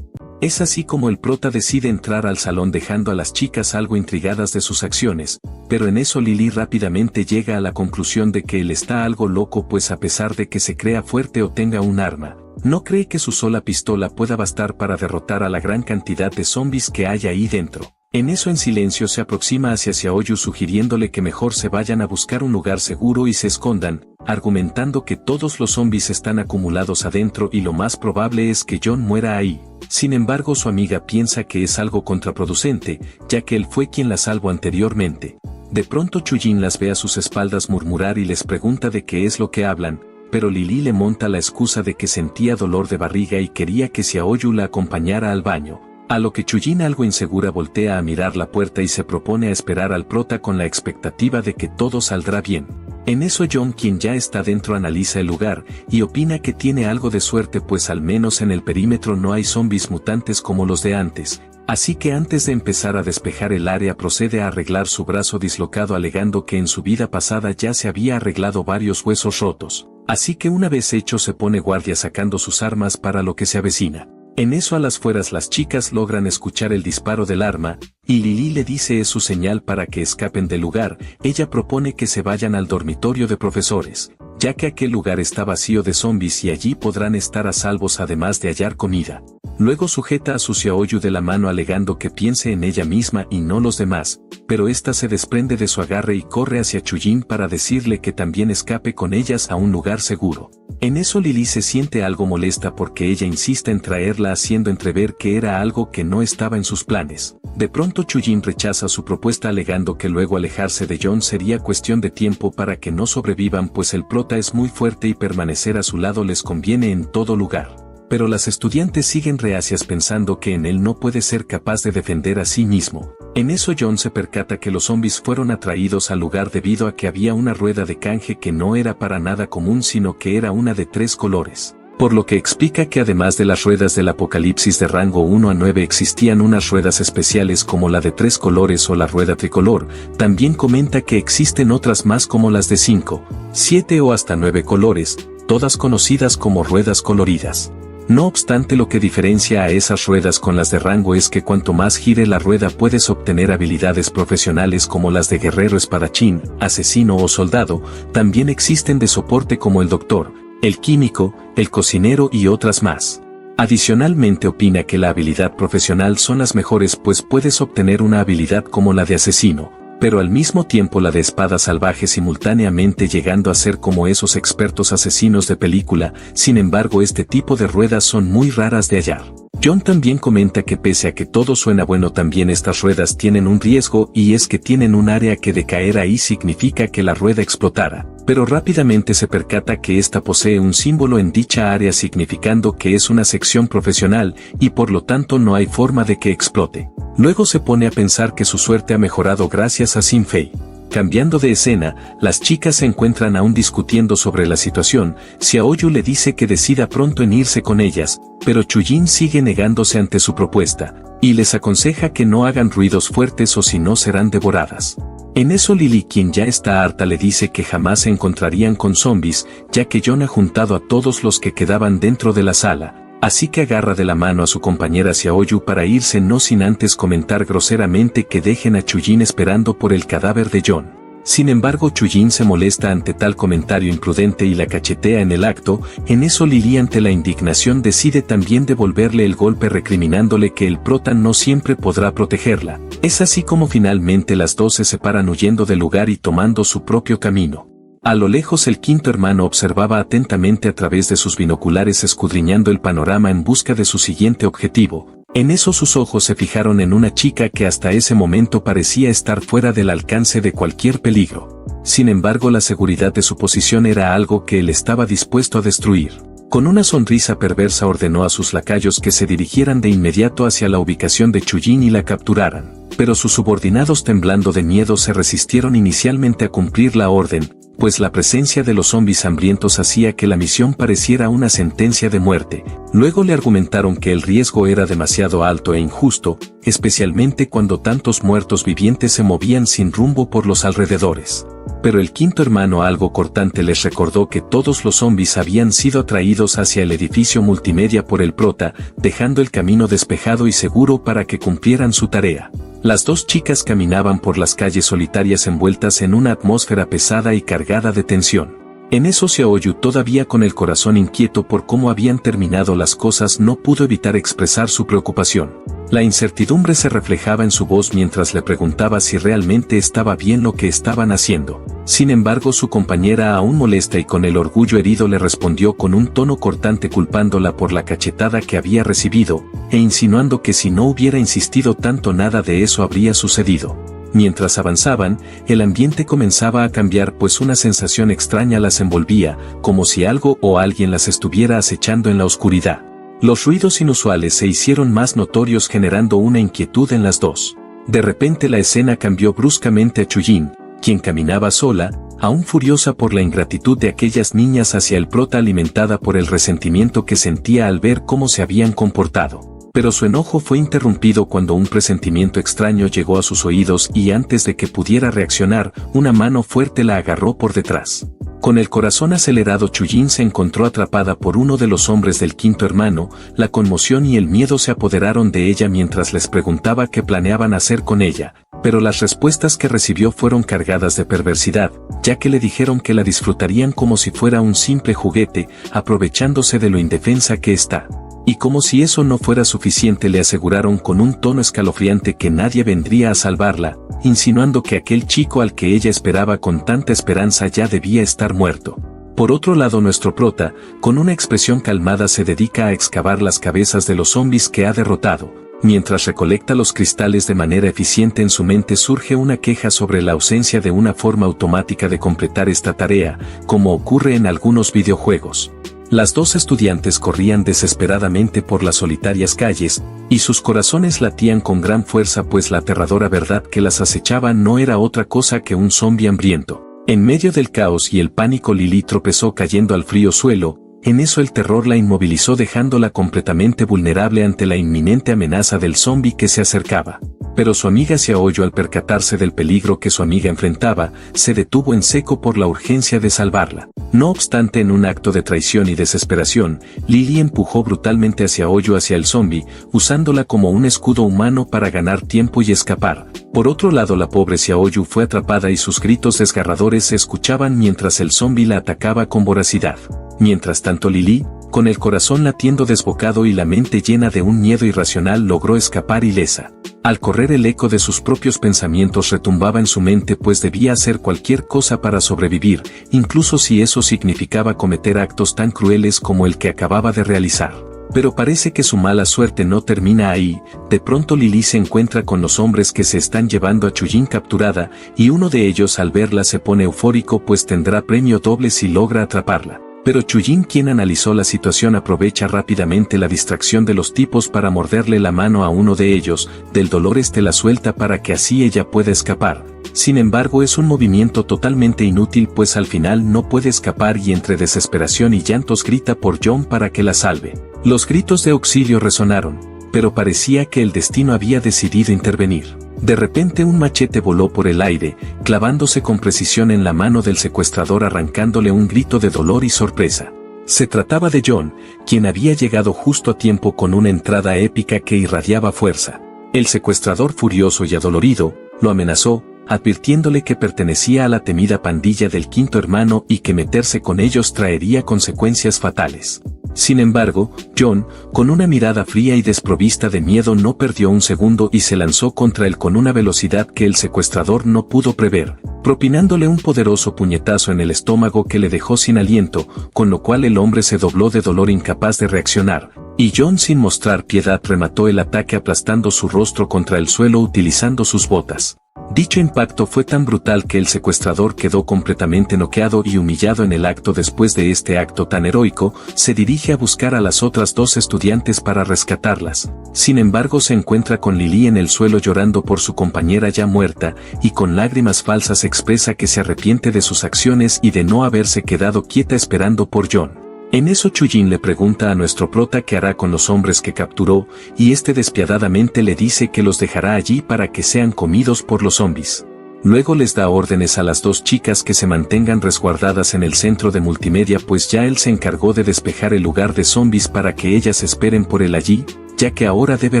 Es así como el prota decide entrar al salón dejando a las chicas algo intrigadas de sus acciones, pero en eso Lily rápidamente llega a la conclusión de que él está algo loco, pues a pesar de que se crea fuerte o tenga un arma, no cree que su sola pistola pueda bastar para derrotar a la gran cantidad de zombies que hay ahí dentro. En eso en silencio se aproxima hacia Xiaoyu sugiriéndole que mejor se vayan a buscar un lugar seguro y se escondan, argumentando que todos los zombies están acumulados adentro y lo más probable es que John muera ahí. Sin embargo, su amiga piensa que es algo contraproducente, ya que él fue quien la salvó anteriormente. De pronto Chujin las ve a sus espaldas murmurar y les pregunta de qué es lo que hablan, pero Lily le monta la excusa de que sentía dolor de barriga y quería que Xiaoyu la acompañara al baño. A lo que Chujin, algo insegura, voltea a mirar la puerta y se propone a esperar al prota con la expectativa de que todo saldrá bien. En eso John, quien ya está dentro, analiza el lugar y opina que tiene algo de suerte, pues al menos en el perímetro no hay zombies mutantes como los de antes, así que antes de empezar a despejar el área procede a arreglar su brazo dislocado, alegando que en su vida pasada ya se había arreglado varios huesos rotos, así que una vez hecho se pone guardia sacando sus armas para lo que se avecina. En eso a las afueras las chicas logran escuchar el disparo del arma, y Lily le dice es su señal para que escapen del lugar. Ella propone que se vayan al dormitorio de profesores, ya que aquel lugar está vacío de zombies y allí podrán estar a salvos además de hallar comida. Luego sujeta a su Xiaoyu de la mano alegando que piense en ella misma y no los demás, pero esta se desprende de su agarre y corre hacia Chujin para decirle que también escape con ellas a un lugar seguro. En eso Lily se siente algo molesta porque ella insiste en traerla, haciendo entrever que era algo que no estaba en sus planes. De pronto Chujin rechaza su propuesta alegando que luego alejarse de John sería cuestión de tiempo para que no sobrevivan, pues el prota es muy fuerte y permanecer a su lado les conviene en todo lugar. Pero las estudiantes siguen reacias pensando que en él no puede ser capaz de defender a sí mismo. En eso John se percata que los zombies fueron atraídos al lugar debido a que había una rueda de canje que no era para nada común, sino que era una de 3 colores. Por lo que explica que además de las ruedas del apocalipsis de rango 1 a 9 existían unas ruedas especiales como la de 3 colores o la rueda tricolor. También comenta que existen otras más como las de 5, 7 o hasta 9 colores, todas conocidas como ruedas coloridas. No obstante, lo que diferencia a esas ruedas con las de rango es que cuanto más gire la rueda puedes obtener habilidades profesionales como las de guerrero, espadachín, asesino o soldado. También existen de soporte como el doctor, el químico, el cocinero y otras más. Adicionalmente opina que la habilidad profesional son las mejores, pues puedes obtener una habilidad como la de asesino, pero al mismo tiempo la de espada salvaje simultáneamente, llegando a ser como esos expertos asesinos de película. Sin embargo, este tipo de ruedas son muy raras de hallar. John también comenta que pese a que todo suena bueno, también estas ruedas tienen un riesgo, y es que tienen un área que de caer ahí significa que la rueda explotara, pero rápidamente se percata que esta posee un símbolo en dicha área significando que es una sección profesional y por lo tanto no hay forma de que explote. Luego se pone a pensar que su suerte ha mejorado gracias a Xin Fei. Cambiando de escena, las chicas se encuentran aún discutiendo sobre la situación. Xiaoyu le dice que decida pronto en irse con ellas, pero Chujin sigue negándose ante su propuesta, y les aconseja que no hagan ruidos fuertes o si no serán devoradas. En eso Lily, quien ya está harta, le dice que jamás se encontrarían con zombies, ya que John ha juntado a todos los que quedaban dentro de la sala. Así que agarra de la mano a su compañera Xiaoyu para irse, no sin antes comentar groseramente que dejen a Chujin esperando por el cadáver de John. Sin embargo, Chujin se molesta ante tal comentario imprudente y la cachetea en el acto. En eso Lily, ante la indignación, decide también devolverle el golpe, recriminándole que el prota no siempre podrá protegerla. Es así como finalmente las dos se separan huyendo del lugar y tomando su propio camino. A lo lejos el quinto hermano observaba atentamente a través de sus binoculares, escudriñando el panorama en busca de su siguiente objetivo. En eso sus ojos se fijaron en una chica que hasta ese momento parecía estar fuera del alcance de cualquier peligro. Sin embargo, la seguridad de su posición era algo que él estaba dispuesto a destruir. Con una sonrisa perversa ordenó a sus lacayos que se dirigieran de inmediato hacia la ubicación de Chujin y la capturaran. Pero sus subordinados, temblando de miedo, se resistieron inicialmente a cumplir la orden, pues la presencia de los zombies hambrientos hacía que la misión pareciera una sentencia de muerte. Luego le argumentaron que el riesgo era demasiado alto e injusto, especialmente cuando tantos muertos vivientes se movían sin rumbo por los alrededores. Pero el quinto hermano algo cortante les recordó que todos los zombies habían sido atraídos hacia el edificio multimedia por el prota, dejando el camino despejado y seguro para que cumplieran su tarea. Las dos chicas caminaban por las calles solitarias envueltas en una atmósfera pesada y cargada de tensión. En eso Xiaoyu, todavía con el corazón inquieto por cómo habían terminado las cosas, no pudo evitar expresar su preocupación. La incertidumbre se reflejaba en su voz mientras le preguntaba si realmente estaba bien lo que estaban haciendo. Sin embargo, su compañera, aún molesta y con el orgullo herido, le respondió con un tono cortante, culpándola por la cachetada que había recibido, e insinuando que si no hubiera insistido tanto nada de eso habría sucedido. Mientras avanzaban, el ambiente comenzaba a cambiar, pues una sensación extraña las envolvía, como si algo o alguien las estuviera acechando en la oscuridad. Los ruidos inusuales se hicieron más notorios, generando una inquietud en las dos. De repente la escena cambió bruscamente a Chujin, quien caminaba sola, aún furiosa por la ingratitud de aquellas niñas hacia el prota, alimentada por el resentimiento que sentía al ver cómo se habían comportado. Pero su enojo fue interrumpido cuando un presentimiento extraño llegó a sus oídos y antes de que pudiera reaccionar, una mano fuerte la agarró por detrás. Con el corazón acelerado, Chujin se encontró atrapada por uno de los hombres del quinto hermano. La conmoción y el miedo se apoderaron de ella mientras les preguntaba qué planeaban hacer con ella, pero las respuestas que recibió fueron cargadas de perversidad, ya que le dijeron que la disfrutarían como si fuera un simple juguete, aprovechándose de lo indefensa que está. Y como si eso no fuera suficiente, le aseguraron con un tono escalofriante que nadie vendría a salvarla, insinuando que aquel chico al que ella esperaba con tanta esperanza ya debía estar muerto. Por otro lado, nuestro prota, con una expresión calmada, se dedica a excavar las cabezas de los zombies que ha derrotado. Mientras recolecta los cristales de manera eficiente, en su mente surge una queja sobre la ausencia de una forma automática de completar esta tarea, como ocurre en algunos videojuegos. Las dos estudiantes corrían desesperadamente por las solitarias calles, y sus corazones latían con gran fuerza, pues la aterradora verdad que las acechaba no era otra cosa que un zombi hambriento. En medio del caos y el pánico, Lily tropezó cayendo al frío suelo. En eso el terror la inmovilizó, dejándola completamente vulnerable ante la inminente amenaza del zombi que se acercaba. Pero su amiga Xiaoyu, al percatarse del peligro que su amiga enfrentaba, se detuvo en seco por la urgencia de salvarla. No obstante, en un acto de traición y desesperación, Lily empujó brutalmente a Xiaoyu hacia el zombi, usándola como un escudo humano para ganar tiempo y escapar. Por otro lado, la pobre Xiaoyu fue atrapada y sus gritos desgarradores se escuchaban mientras el zombi la atacaba con voracidad. Mientras tanto, Lily, con el corazón latiendo desbocado y la mente llena de un miedo irracional, logró escapar ilesa. Al correr, el eco de sus propios pensamientos retumbaba en su mente, pues debía hacer cualquier cosa para sobrevivir, incluso si eso significaba cometer actos tan crueles como el que acababa de realizar. Pero parece que su mala suerte no termina ahí. De pronto Lily se encuentra con los hombres que se están llevando a Chujin capturada, y uno de ellos, al verla, se pone eufórico, pues tendrá premio doble si logra atraparla. Pero Chujin, quien analizó la situación, aprovecha rápidamente la distracción de los tipos para morderle la mano a uno de ellos. Del dolor la suelta para que así ella pueda escapar. Sin embargo, es un movimiento totalmente inútil, pues al final no puede escapar y entre desesperación y llantos grita por John para que la salve. Los gritos de auxilio resonaron, pero parecía que el destino había decidido intervenir. De repente un machete voló por el aire, clavándose con precisión en la mano del secuestrador, arrancándole un grito de dolor y sorpresa. Se trataba de John, quien había llegado justo a tiempo con una entrada épica que irradiaba fuerza. El secuestrador, furioso y adolorido, lo amenazó, advirtiéndole que pertenecía a la temida pandilla del quinto hermano y que meterse con ellos traería consecuencias fatales. Sin embargo, John, con una mirada fría y desprovista de miedo, no perdió un segundo y se lanzó contra él con una velocidad que el secuestrador no pudo prever, propinándole un poderoso puñetazo en el estómago que le dejó sin aliento, con lo cual el hombre se dobló de dolor, incapaz de reaccionar, y John, sin mostrar piedad, remató el ataque aplastando su rostro contra el suelo utilizando sus botas. Dicho impacto fue tan brutal que el secuestrador quedó completamente noqueado y humillado en el acto. Después de este acto tan heroico, se dirige a buscar a las otras dos estudiantes para rescatarlas. Sin embargo, se encuentra con Lily en el suelo llorando por su compañera ya muerta, y con lágrimas falsas expresa que se arrepiente de sus acciones y de no haberse quedado quieta esperando por John. En eso Chujin le pregunta a nuestro prota qué hará con los hombres que capturó, y este despiadadamente le dice que los dejará allí para que sean comidos por los zombies. Luego les da órdenes a las dos chicas que se mantengan resguardadas en el centro de multimedia, pues ya él se encargó de despejar el lugar de zombies para que ellas esperen por él allí, ya que ahora debe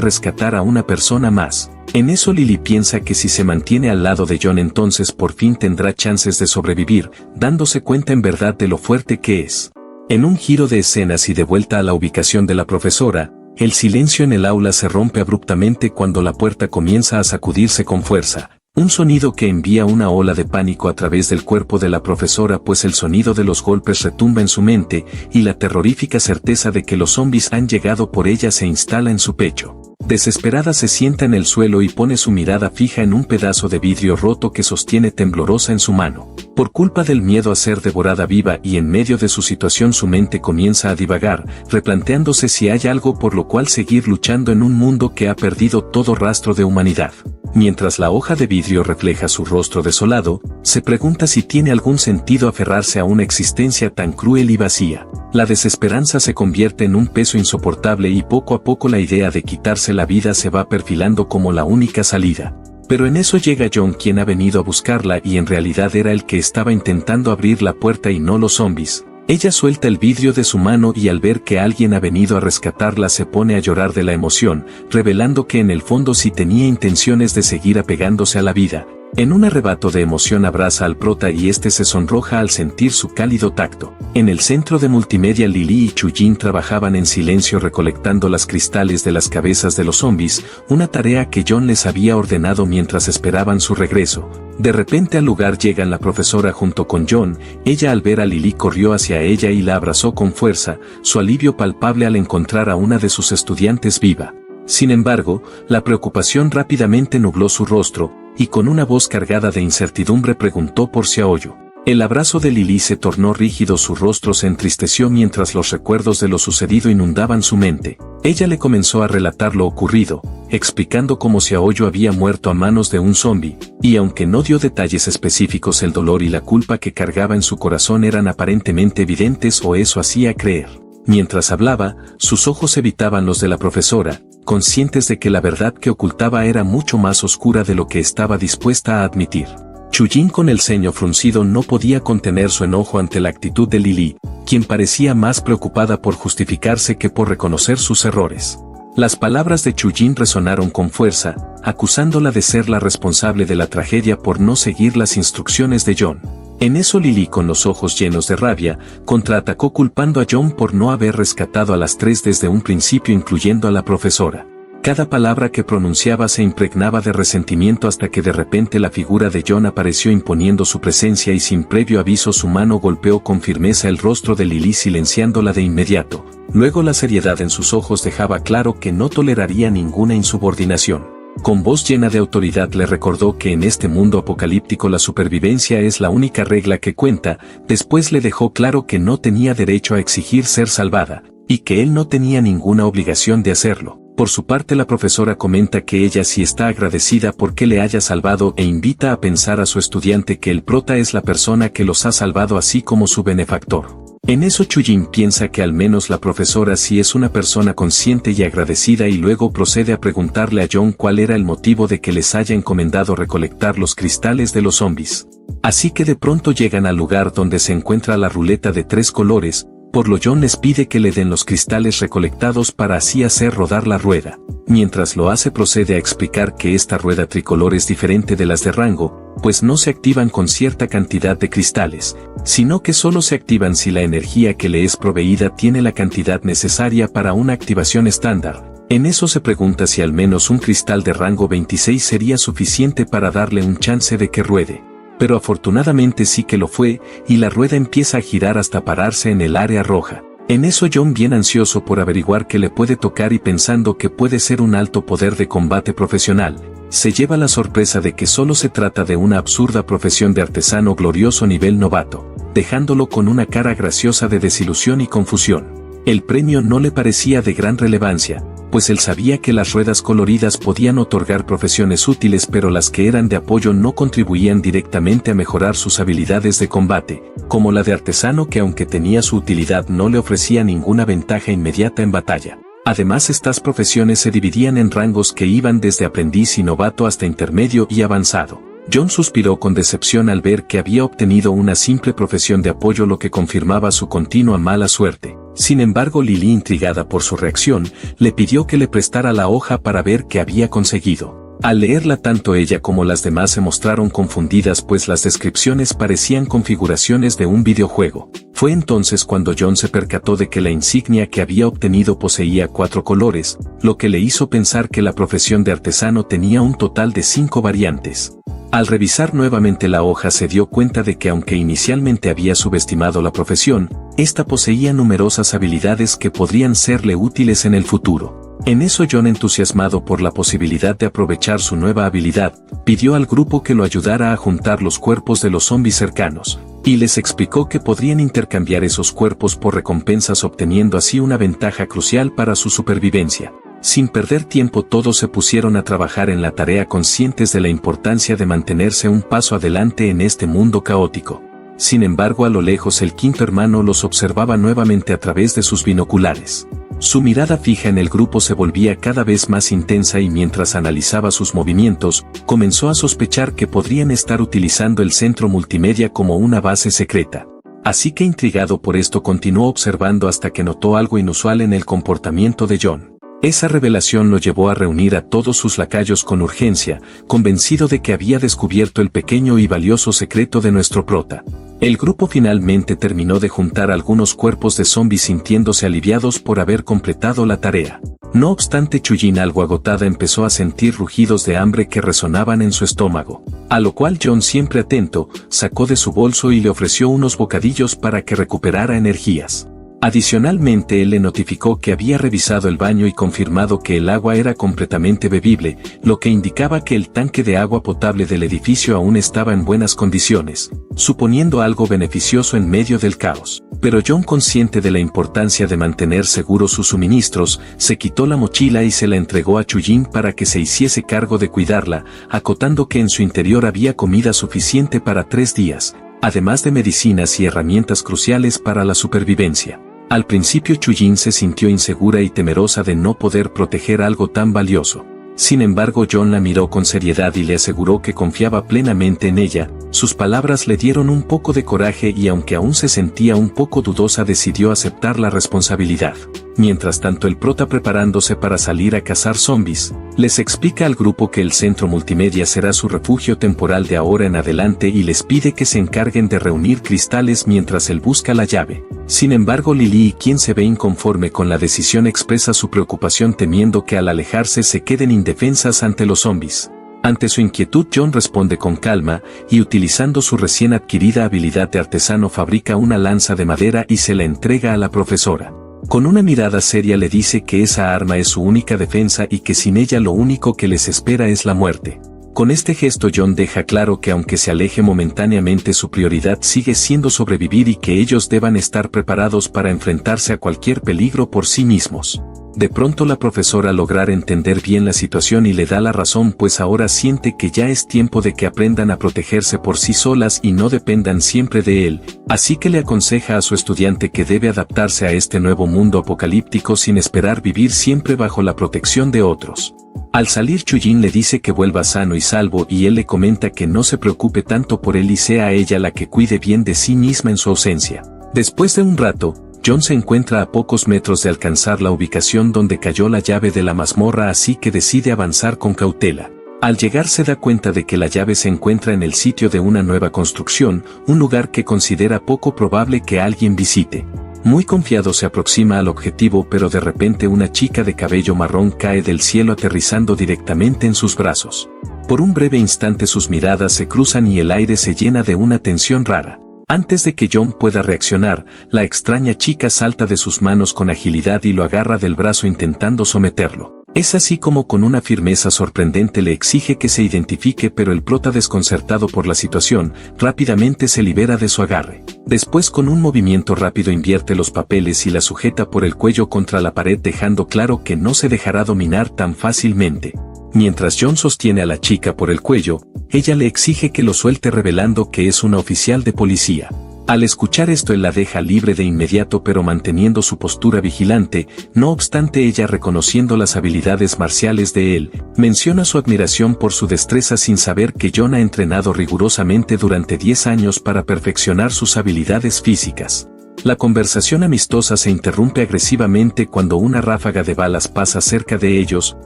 rescatar a una persona más. En eso Lily piensa que si se mantiene al lado de John entonces por fin tendrá chances de sobrevivir, dándose cuenta en verdad de lo fuerte que es. En un giro de escenas y de vuelta a la ubicación de la profesora, el silencio en el aula se rompe abruptamente cuando la puerta comienza a sacudirse con fuerza. Un sonido que envía una ola de pánico a través del cuerpo de la profesora, pues el sonido de los golpes retumba en su mente y la terrorífica certeza de que los zombies han llegado por ella se instala en su pecho. Desesperada se sienta en el suelo y pone su mirada fija en un pedazo de vidrio roto que sostiene temblorosa en su mano. Por culpa del miedo a ser devorada viva y en medio de su situación su mente comienza a divagar, replanteándose si hay algo por lo cual seguir luchando en un mundo que ha perdido todo rastro de humanidad. Mientras la hoja de vidrio refleja su rostro desolado, se pregunta si tiene algún sentido aferrarse a una existencia tan cruel y vacía. La desesperanza se convierte en un peso insoportable y poco a poco la idea de quitarse la vida se va perfilando como la única salida. Pero en eso llega John, quien ha venido a buscarla y en realidad era el que estaba intentando abrir la puerta y no los zombies. Ella suelta el vidrio de su mano y al ver que alguien ha venido a rescatarla se pone a llorar de la emoción, revelando que en el fondo sí tenía intenciones de seguir apegándose a la vida. En un arrebato de emoción abraza al prota y este se sonroja al sentir su cálido tacto. En el centro de multimedia Lily y Chujin trabajaban en silencio recolectando las cristales de las cabezas de los zombies, una tarea que John les había ordenado mientras esperaban su regreso. De repente al lugar llegan la profesora junto con John. Ella al ver a Lily corrió hacia ella y la abrazó con fuerza, su alivio palpable al encontrar a una de sus estudiantes viva. Sin embargo, la preocupación rápidamente nubló su rostro, y con una voz cargada de incertidumbre preguntó por Xiaoyu. El abrazo de Lily se tornó rígido, su rostro se entristeció mientras los recuerdos de lo sucedido inundaban su mente. Ella le comenzó a relatar lo ocurrido, explicando cómo Xiaoyu había muerto a manos de un zombie, y aunque no dio detalles específicos, el dolor y la culpa que cargaba en su corazón eran aparentemente evidentes, o eso hacía creer. Mientras hablaba, sus ojos evitaban los de la profesora, conscientes de que la verdad que ocultaba era mucho más oscura de lo que estaba dispuesta a admitir. Chujin, con el ceño fruncido, no podía contener su enojo ante la actitud de Lily, quien parecía más preocupada por justificarse que por reconocer sus errores. Las palabras de Chujin resonaron con fuerza, acusándola de ser la responsable de la tragedia por no seguir las instrucciones de John. En eso Lily, con los ojos llenos de rabia, contraatacó culpando a John por no haber rescatado a las tres desde un principio, incluyendo a la profesora. Cada palabra que pronunciaba se impregnaba de resentimiento hasta que de repente la figura de John apareció imponiendo su presencia y sin previo aviso su mano golpeó con firmeza el rostro de Lily, silenciándola de inmediato. Luego la seriedad en sus ojos dejaba claro que no toleraría ninguna insubordinación. Con voz llena de autoridad le recordó que en este mundo apocalíptico la supervivencia es la única regla que cuenta. Después le dejó claro que no tenía derecho a exigir ser salvada, y que él no tenía ninguna obligación de hacerlo. Por su parte la profesora comenta que ella sí está agradecida porque le haya salvado e invita a pensar a su estudiante que el prota es la persona que los ha salvado así como su benefactor. En eso Chujin piensa que al menos la profesora sí es una persona consciente y agradecida y luego procede a preguntarle a John cuál era el motivo de que les haya encomendado recolectar los cristales de los zombies. Así que de pronto llegan al lugar donde se encuentra la ruleta de 3 colores, por lo John les pide que le den los cristales recolectados para así hacer rodar la rueda. Mientras lo hace procede a explicar que esta rueda tricolor es diferente de las de rango, pues no se activan con cierta cantidad de cristales, sino que solo se activan si la energía que le es proveída tiene la cantidad necesaria para una activación estándar. En eso se pregunta si al menos un cristal de rango 26 sería suficiente para darle un chance de que ruede. Pero afortunadamente sí que lo fue, y la rueda empieza a girar hasta pararse en el área roja. En eso John, bien ansioso por averiguar qué le puede tocar y pensando que puede ser un alto poder de combate profesional, se lleva la sorpresa de que solo se trata de una absurda profesión de artesano glorioso nivel novato, dejándolo con una cara graciosa de desilusión y confusión. El premio no le parecía de gran relevancia, pues él sabía que las ruedas coloridas podían otorgar profesiones útiles, pero las que eran de apoyo no contribuían directamente a mejorar sus habilidades de combate, como la de artesano, que aunque tenía su utilidad no le ofrecía ninguna ventaja inmediata en batalla. Además, estas profesiones se dividían en rangos que iban desde aprendiz y novato hasta intermedio y avanzado. John suspiró con decepción al ver que había obtenido una simple profesión de apoyo, lo que confirmaba su continua mala suerte. Sin embargo, Lily, intrigada por su reacción, le pidió que le prestara la hoja para ver qué había conseguido. Al leerla, tanto ella como las demás se mostraron confundidas, pues las descripciones parecían configuraciones de un videojuego. Fue entonces cuando John se percató de que la insignia que había obtenido poseía 4 colores, lo que le hizo pensar que la profesión de artesano tenía un total de 5 variantes. Al revisar nuevamente la hoja, se dio cuenta de que aunque inicialmente había subestimado la profesión, esta poseía numerosas habilidades que podrían serle útiles en el futuro. En eso, John, entusiasmado por la posibilidad de aprovechar su nueva habilidad, pidió al grupo que lo ayudara a juntar los cuerpos de los zombies cercanos, y les explicó que podrían intercambiar esos cuerpos por recompensas, obteniendo así una ventaja crucial para su supervivencia. Sin perder tiempo, todos se pusieron a trabajar en la tarea, conscientes de la importancia de mantenerse un paso adelante en este mundo caótico. Sin embargo, a lo lejos el quinto hermano los observaba nuevamente a través de sus binoculares. Su mirada fija en el grupo se volvía cada vez más intensa, y mientras analizaba sus movimientos, comenzó a sospechar que podrían estar utilizando el centro multimedia como una base secreta. Así que, intrigado por esto, continuó observando hasta que notó algo inusual en el comportamiento de John. Esa revelación lo llevó a reunir a todos sus lacayos con urgencia, convencido de que había descubierto el pequeño y valioso secreto de nuestro prota. El grupo finalmente terminó de juntar algunos cuerpos de zombies, sintiéndose aliviados por haber completado la tarea. No obstante, Chuyin, algo agotada, empezó a sentir rugidos de hambre que resonaban en su estómago, a lo cual John, siempre atento, sacó de su bolso y le ofreció unos bocadillos para que recuperara energías. Adicionalmente, él le notificó que había revisado el baño y confirmado que el agua era completamente bebible, lo que indicaba que el tanque de agua potable del edificio aún estaba en buenas condiciones, suponiendo algo beneficioso en medio del caos. Pero John, consciente de la importancia de mantener seguros sus suministros, se quitó la mochila y se la entregó a Chuyin para que se hiciese cargo de cuidarla, acotando que en su interior había comida suficiente para 3 días, además de medicinas y herramientas cruciales para la supervivencia. Al principio, Chuyin se sintió insegura y temerosa de no poder proteger algo tan valioso. Sin embargo, John la miró con seriedad y le aseguró que confiaba plenamente en ella. Sus palabras le dieron un poco de coraje y, aunque aún se sentía un poco dudosa, decidió aceptar la responsabilidad. Mientras tanto, el prota, preparándose para salir a cazar zombies, les explica al grupo que el centro multimedia será su refugio temporal de ahora en adelante y les pide que se encarguen de reunir cristales mientras él busca la llave. Sin embargo, Lily, quien se ve inconforme con la decisión, expresa su preocupación, temiendo que al alejarse se queden indefensas ante los zombies. Ante su inquietud, John responde con calma y, utilizando su recién adquirida habilidad de artesano, fabrica una lanza de madera y se la entrega a la profesora. Con una mirada seria le dice que esa arma es su única defensa y que sin ella lo único que les espera es la muerte. Con este gesto, John deja claro que aunque se aleje momentáneamente, su prioridad sigue siendo sobrevivir y que ellos deban estar preparados para enfrentarse a cualquier peligro por sí mismos. De pronto, la profesora logra entender bien la situación y le da la razón, pues ahora siente que ya es tiempo de que aprendan a protegerse por sí solas y no dependan siempre de él, así que le aconseja a su estudiante que debe adaptarse a este nuevo mundo apocalíptico sin esperar vivir siempre bajo la protección de otros. Al salir, Chuyin le dice que vuelva sano y salvo, y él le comenta que no se preocupe tanto por él y sea ella la que cuide bien de sí misma en su ausencia. Después de un rato, John se encuentra a pocos metros de alcanzar la ubicación donde cayó la llave de la mazmorra, así que decide avanzar con cautela. Al llegar, se da cuenta de que la llave se encuentra en el sitio de una nueva construcción, un lugar que considera poco probable que alguien visite. Muy confiado se aproxima al objetivo, pero de repente una chica de cabello marrón cae del cielo, aterrizando directamente en sus brazos. Por un breve instante sus miradas se cruzan y el aire se llena de una tensión rara. Antes de que John pueda reaccionar, la extraña chica salta de sus manos con agilidad y lo agarra del brazo, intentando someterlo. Es así como, con una firmeza sorprendente, le exige que se identifique, pero el prota, desconcertado por la situación, rápidamente se libera de su agarre. Después, con un movimiento rápido, invierte los papeles y la sujeta por el cuello contra la pared, dejando claro que no se dejará dominar tan fácilmente. Mientras John sostiene a la chica por el cuello, ella le exige que lo suelte, revelando que es una oficial de policía. Al escuchar esto él la deja libre de inmediato pero manteniendo su postura vigilante, no obstante ella reconociendo las habilidades marciales de él, menciona su admiración por su destreza sin saber que John ha entrenado rigurosamente durante 10 años para perfeccionar sus habilidades físicas. La conversación amistosa se interrumpe agresivamente cuando una ráfaga de balas pasa cerca de ellos,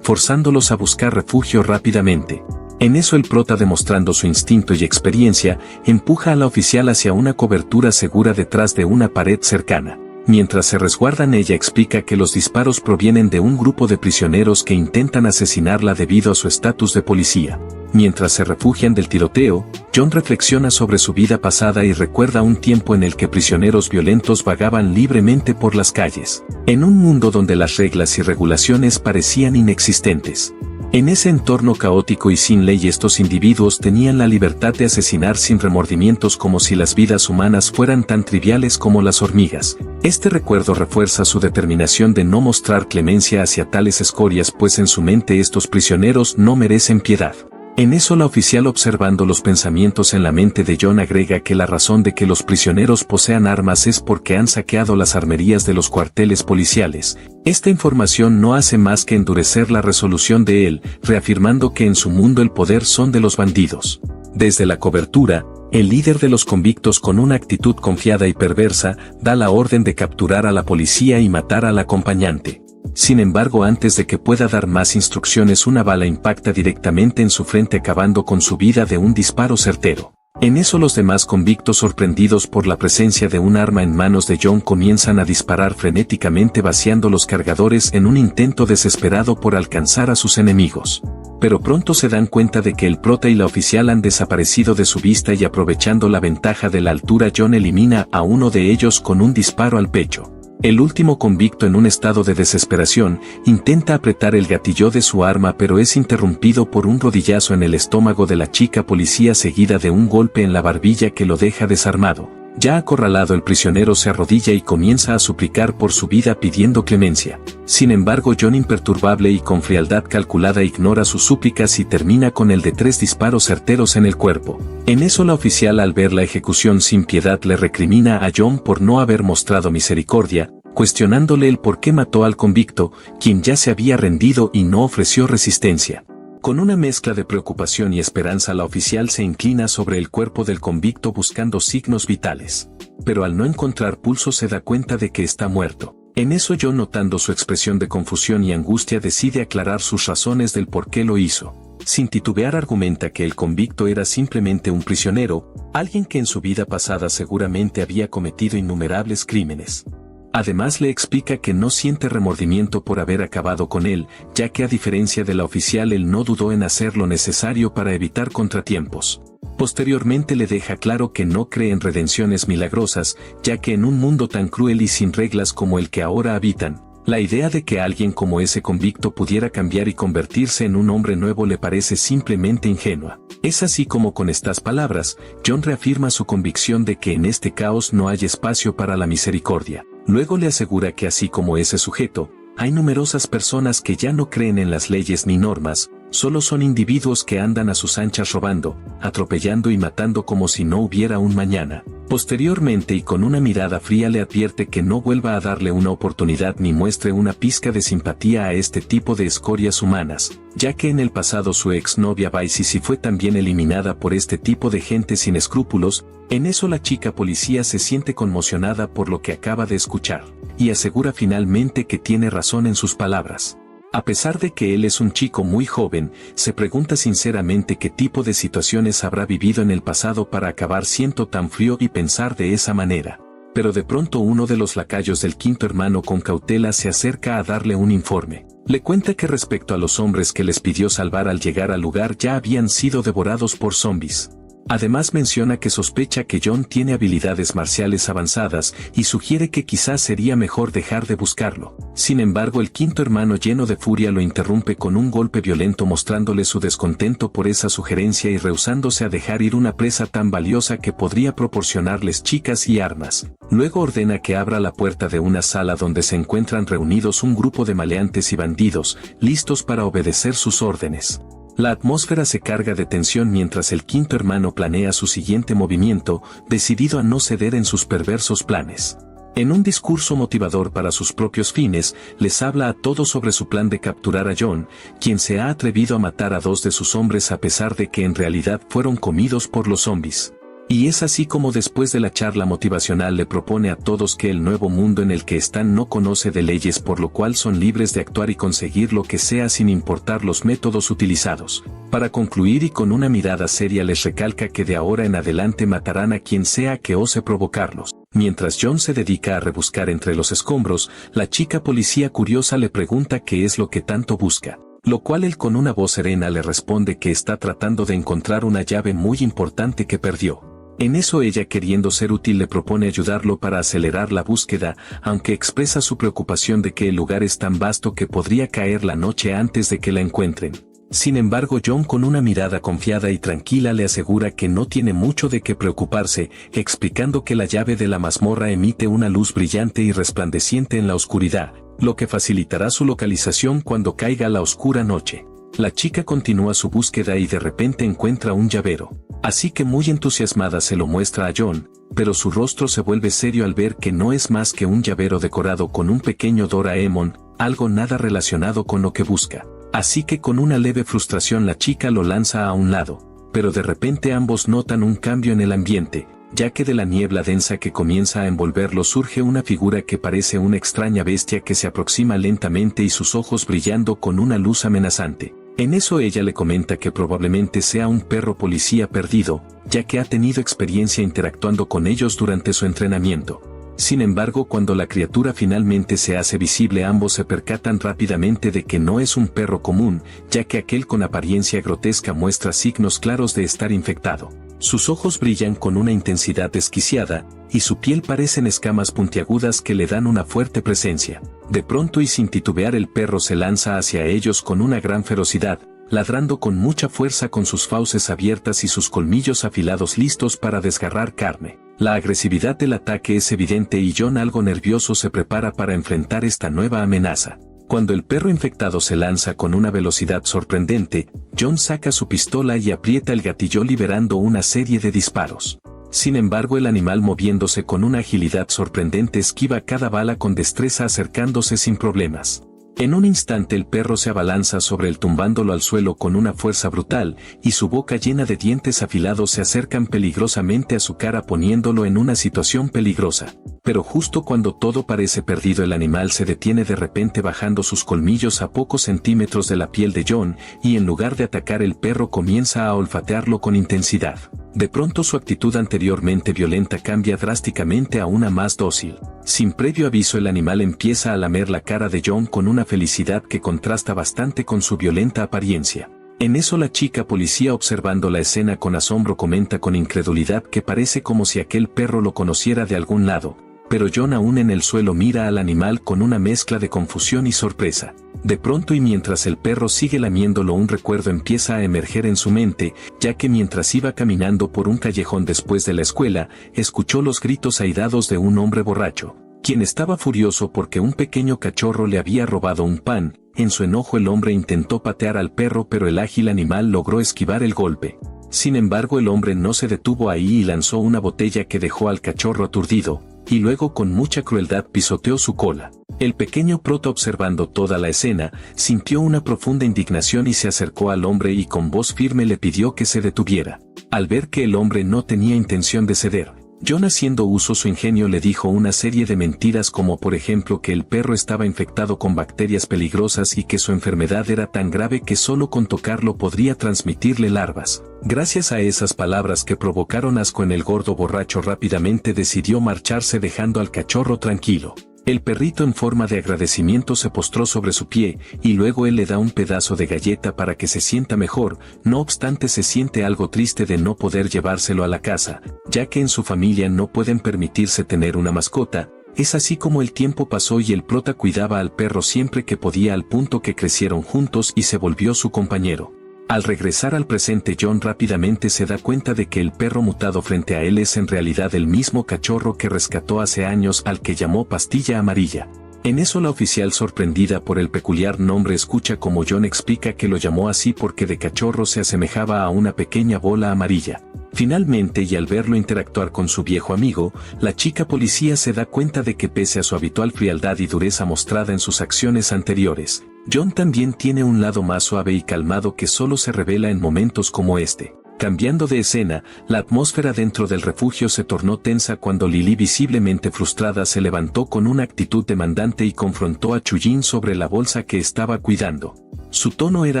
forzándolos a buscar refugio rápidamente. En eso el prota, demostrando su instinto y experiencia, empuja a la oficial hacia una cobertura segura detrás de una pared cercana. Mientras se resguardan ella explica que los disparos provienen de un grupo de prisioneros que intentan asesinarla debido a su estatus de policía. Mientras se refugian del tiroteo, John reflexiona sobre su vida pasada y recuerda un tiempo en el que prisioneros violentos vagaban libremente por las calles, en un mundo donde las reglas y regulaciones parecían inexistentes. En ese entorno caótico y sin ley estos individuos tenían la libertad de asesinar sin remordimientos como si las vidas humanas fueran tan triviales como las hormigas. Este recuerdo refuerza su determinación de no mostrar clemencia hacia tales escorias, pues en su mente estos prisioneros no merecen piedad. En eso la oficial, observando los pensamientos en la mente de John, agrega que la razón de que los prisioneros posean armas es porque han saqueado las armerías de los cuarteles policiales. Esta información no hace más que endurecer la resolución de él, reafirmando que en su mundo el poder son de los bandidos. Desde la cobertura, el líder de los convictos, con una actitud confiada y perversa, da la orden de capturar a la policía y matar al acompañante. Sin embargo, antes de que pueda dar más instrucciones, una bala impacta directamente en su frente, acabando con su vida de un disparo certero. En eso los demás convictos, sorprendidos por la presencia de un arma en manos de John, comienzan a disparar frenéticamente, vaciando los cargadores en un intento desesperado por alcanzar a sus enemigos. Pero pronto se dan cuenta de que el prota y la oficial han desaparecido de su vista y, aprovechando la ventaja de la altura, John elimina a uno de ellos con un disparo al pecho. El último convicto, en un estado de desesperación, intenta apretar el gatillo de su arma pero es interrumpido por un rodillazo en el estómago de la chica policía, seguida de un golpe en la barbilla que lo deja desarmado. Ya acorralado, el prisionero se arrodilla y comienza a suplicar por su vida pidiendo clemencia. Sin embargo, John, imperturbable y con frialdad calculada, ignora sus súplicas y termina con el de 3 disparos certeros en el cuerpo. En eso la oficial, al ver la ejecución sin piedad, le recrimina a John por no haber mostrado misericordia, cuestionándole el por qué mató al convicto, quien ya se había rendido y no ofreció resistencia. Con una mezcla de preocupación y esperanza, la oficial se inclina sobre el cuerpo del convicto buscando signos vitales. Pero al no encontrar pulso se da cuenta de que está muerto. En eso John, notando su expresión de confusión y angustia, decide aclarar sus razones del por qué lo hizo. Sin titubear argumenta que el convicto era simplemente un prisionero, alguien que en su vida pasada seguramente había cometido innumerables crímenes. Además le explica que no siente remordimiento por haber acabado con él, ya que a diferencia de la oficial él no dudó en hacer lo necesario para evitar contratiempos. Posteriormente le deja claro que no cree en redenciones milagrosas, ya que en un mundo tan cruel y sin reglas como el que ahora habitan, la idea de que alguien como ese convicto pudiera cambiar y convertirse en un hombre nuevo le parece simplemente ingenua. Es así como, con estas palabras, John reafirma su convicción de que en este caos no hay espacio para la misericordia. Luego le asegura que así como ese sujeto, hay numerosas personas que ya no creen en las leyes ni normas, solo son individuos que andan a sus anchas robando, atropellando y matando como si no hubiera un mañana. Posteriormente, y con una mirada fría, le advierte que no vuelva a darle una oportunidad ni muestre una pizca de simpatía a este tipo de escorias humanas, ya que en el pasado su exnovia Baisisi fue también eliminada por este tipo de gente sin escrúpulos. En eso la chica policía se siente conmocionada por lo que acaba de escuchar, y asegura finalmente que tiene razón en sus palabras. A pesar de que él es un chico muy joven, se pregunta sinceramente qué tipo de situaciones habrá vivido en el pasado para acabar siendo tan frío y pensar de esa manera. Pero de pronto uno de los lacayos del quinto hermano con cautela se acerca a darle un informe. Le cuenta que respecto a los hombres que les pidió salvar al llegar al lugar ya habían sido devorados por zombies. Además menciona que sospecha que John tiene habilidades marciales avanzadas y sugiere que quizás sería mejor dejar de buscarlo. Sin embargo, el quinto hermano, lleno de furia, lo interrumpe con un golpe violento, mostrándole su descontento por esa sugerencia y rehusándose a dejar ir una presa tan valiosa que podría proporcionarles chicas y armas. Luego ordena que abra la puerta de una sala donde se encuentran reunidos un grupo de maleantes y bandidos, listos para obedecer sus órdenes. La atmósfera se carga de tensión mientras el quinto hermano planea su siguiente movimiento, decidido a no ceder en sus perversos planes. En un discurso motivador para sus propios fines, les habla a todos sobre su plan de capturar a John, quien se ha atrevido a matar a 2 de sus hombres a pesar de que en realidad fueron comidos por los zombies. Y es así como después de la charla motivacional le propone a todos que el nuevo mundo en el que están no conoce de leyes, por lo cual son libres de actuar y conseguir lo que sea sin importar los métodos utilizados. Para concluir y con una mirada seria les recalca que de ahora en adelante matarán a quien sea que ose provocarlos. Mientras John se dedica a rebuscar entre los escombros, la chica policía curiosa le pregunta qué es lo que tanto busca, lo cual él con una voz serena le responde que está tratando de encontrar una llave muy importante que perdió. En eso ella, queriendo ser útil, le propone ayudarlo para acelerar la búsqueda, aunque expresa su preocupación de que el lugar es tan vasto que podría caer la noche antes de que la encuentren. Sin embargo, John con una mirada confiada y tranquila le asegura que no tiene mucho de qué preocuparse, explicando que la llave de la mazmorra emite una luz brillante y resplandeciente en la oscuridad, lo que facilitará su localización cuando caiga la oscura noche. La chica continúa su búsqueda y de repente encuentra un llavero. Así que muy entusiasmada se lo muestra a John, pero su rostro se vuelve serio al ver que no es más que un llavero decorado con un pequeño Doraemon, algo nada relacionado con lo que busca. Así que con una leve frustración la chica lo lanza a un lado, pero de repente ambos notan un cambio en el ambiente, ya que de la niebla densa que comienza a envolverlo surge una figura que parece una extraña bestia que se aproxima lentamente y sus ojos brillando con una luz amenazante. En eso ella le comenta que probablemente sea un perro policía perdido, ya que ha tenido experiencia interactuando con ellos durante su entrenamiento. Sin embargo, cuando la criatura finalmente se hace visible, ambos se percatan rápidamente de que no es un perro común, ya que aquel con apariencia grotesca muestra signos claros de estar infectado. Sus ojos brillan con una intensidad desquiciada, y su piel parecen escamas puntiagudas que le dan una fuerte presencia. De pronto y sin titubear el perro se lanza hacia ellos con una gran ferocidad, ladrando con mucha fuerza con sus fauces abiertas y sus colmillos afilados listos para desgarrar carne. La agresividad del ataque es evidente y John, algo nervioso, se prepara para enfrentar esta nueva amenaza. Cuando el perro infectado se lanza con una velocidad sorprendente, John saca su pistola y aprieta el gatillo liberando una serie de disparos. Sin embargo, el animal, moviéndose con una agilidad sorprendente, esquiva cada bala con destreza, acercándose sin problemas. En un instante el perro se abalanza sobre él, tumbándolo al suelo con una fuerza brutal, y su boca llena de dientes afilados se acercan peligrosamente a su cara, poniéndolo en una situación peligrosa. Pero justo cuando todo parece perdido, el animal se detiene de repente, bajando sus colmillos a pocos centímetros de la piel de John, y en lugar de atacar, el perro comienza a olfatearlo con intensidad. De pronto su actitud anteriormente violenta cambia drásticamente a una más dócil. Sin previo aviso, el animal empieza a lamer la cara de John con una felicidad que contrasta bastante con su violenta apariencia. En eso la chica policía, observando la escena con asombro, comenta con incredulidad que parece como si aquel perro lo conociera de algún lado, pero John, aún en el suelo, mira al animal con una mezcla de confusión y sorpresa. De pronto, y mientras el perro sigue lamiéndolo, un recuerdo empieza a emerger en su mente, ya que mientras iba caminando por un callejón después de la escuela, escuchó los gritos airados de un hombre borracho, quien estaba furioso porque un pequeño cachorro le había robado un pan. En su enojo el hombre intentó patear al perro, pero el ágil animal logró esquivar el golpe. Sin embargo, el hombre no se detuvo ahí y lanzó una botella que dejó al cachorro aturdido, y luego con mucha crueldad pisoteó su cola. El pequeño prota, observando toda la escena, sintió una profunda indignación y se acercó al hombre y con voz firme le pidió que se detuviera. Al ver que el hombre no tenía intención de ceder, John, haciendo uso su ingenio, le dijo una serie de mentiras, como por ejemplo que el perro estaba infectado con bacterias peligrosas y que su enfermedad era tan grave que solo con tocarlo podría transmitirle larvas. Gracias a esas palabras que provocaron asco en el gordo borracho, rápidamente decidió marcharse, dejando al cachorro tranquilo. El perrito, en forma de agradecimiento, se postró sobre su pie, y luego él le da un pedazo de galleta para que se sienta mejor. No obstante, se siente algo triste de no poder llevárselo a la casa, ya que en su familia no pueden permitirse tener una mascota. Es así como el tiempo pasó y el prota cuidaba al perro siempre que podía, al punto que crecieron juntos y se volvió su compañero. Al regresar al presente, John rápidamente se da cuenta de que el perro mutado frente a él es en realidad el mismo cachorro que rescató hace años, al que llamó Pastilla Amarilla. En eso la oficial, sorprendida por el peculiar nombre, escucha como John explica que lo llamó así porque de cachorro se asemejaba a una pequeña bola amarilla. Finalmente, y al verlo interactuar con su viejo amigo, la chica policía se da cuenta de que pese a su habitual frialdad y dureza mostrada en sus acciones anteriores, John también tiene un lado más suave y calmado que solo se revela en momentos como este. Cambiando de escena, la atmósfera dentro del refugio se tornó tensa cuando Lily, visiblemente frustrada, se levantó con una actitud demandante y confrontó a Chujin sobre la bolsa que estaba cuidando. Su tono era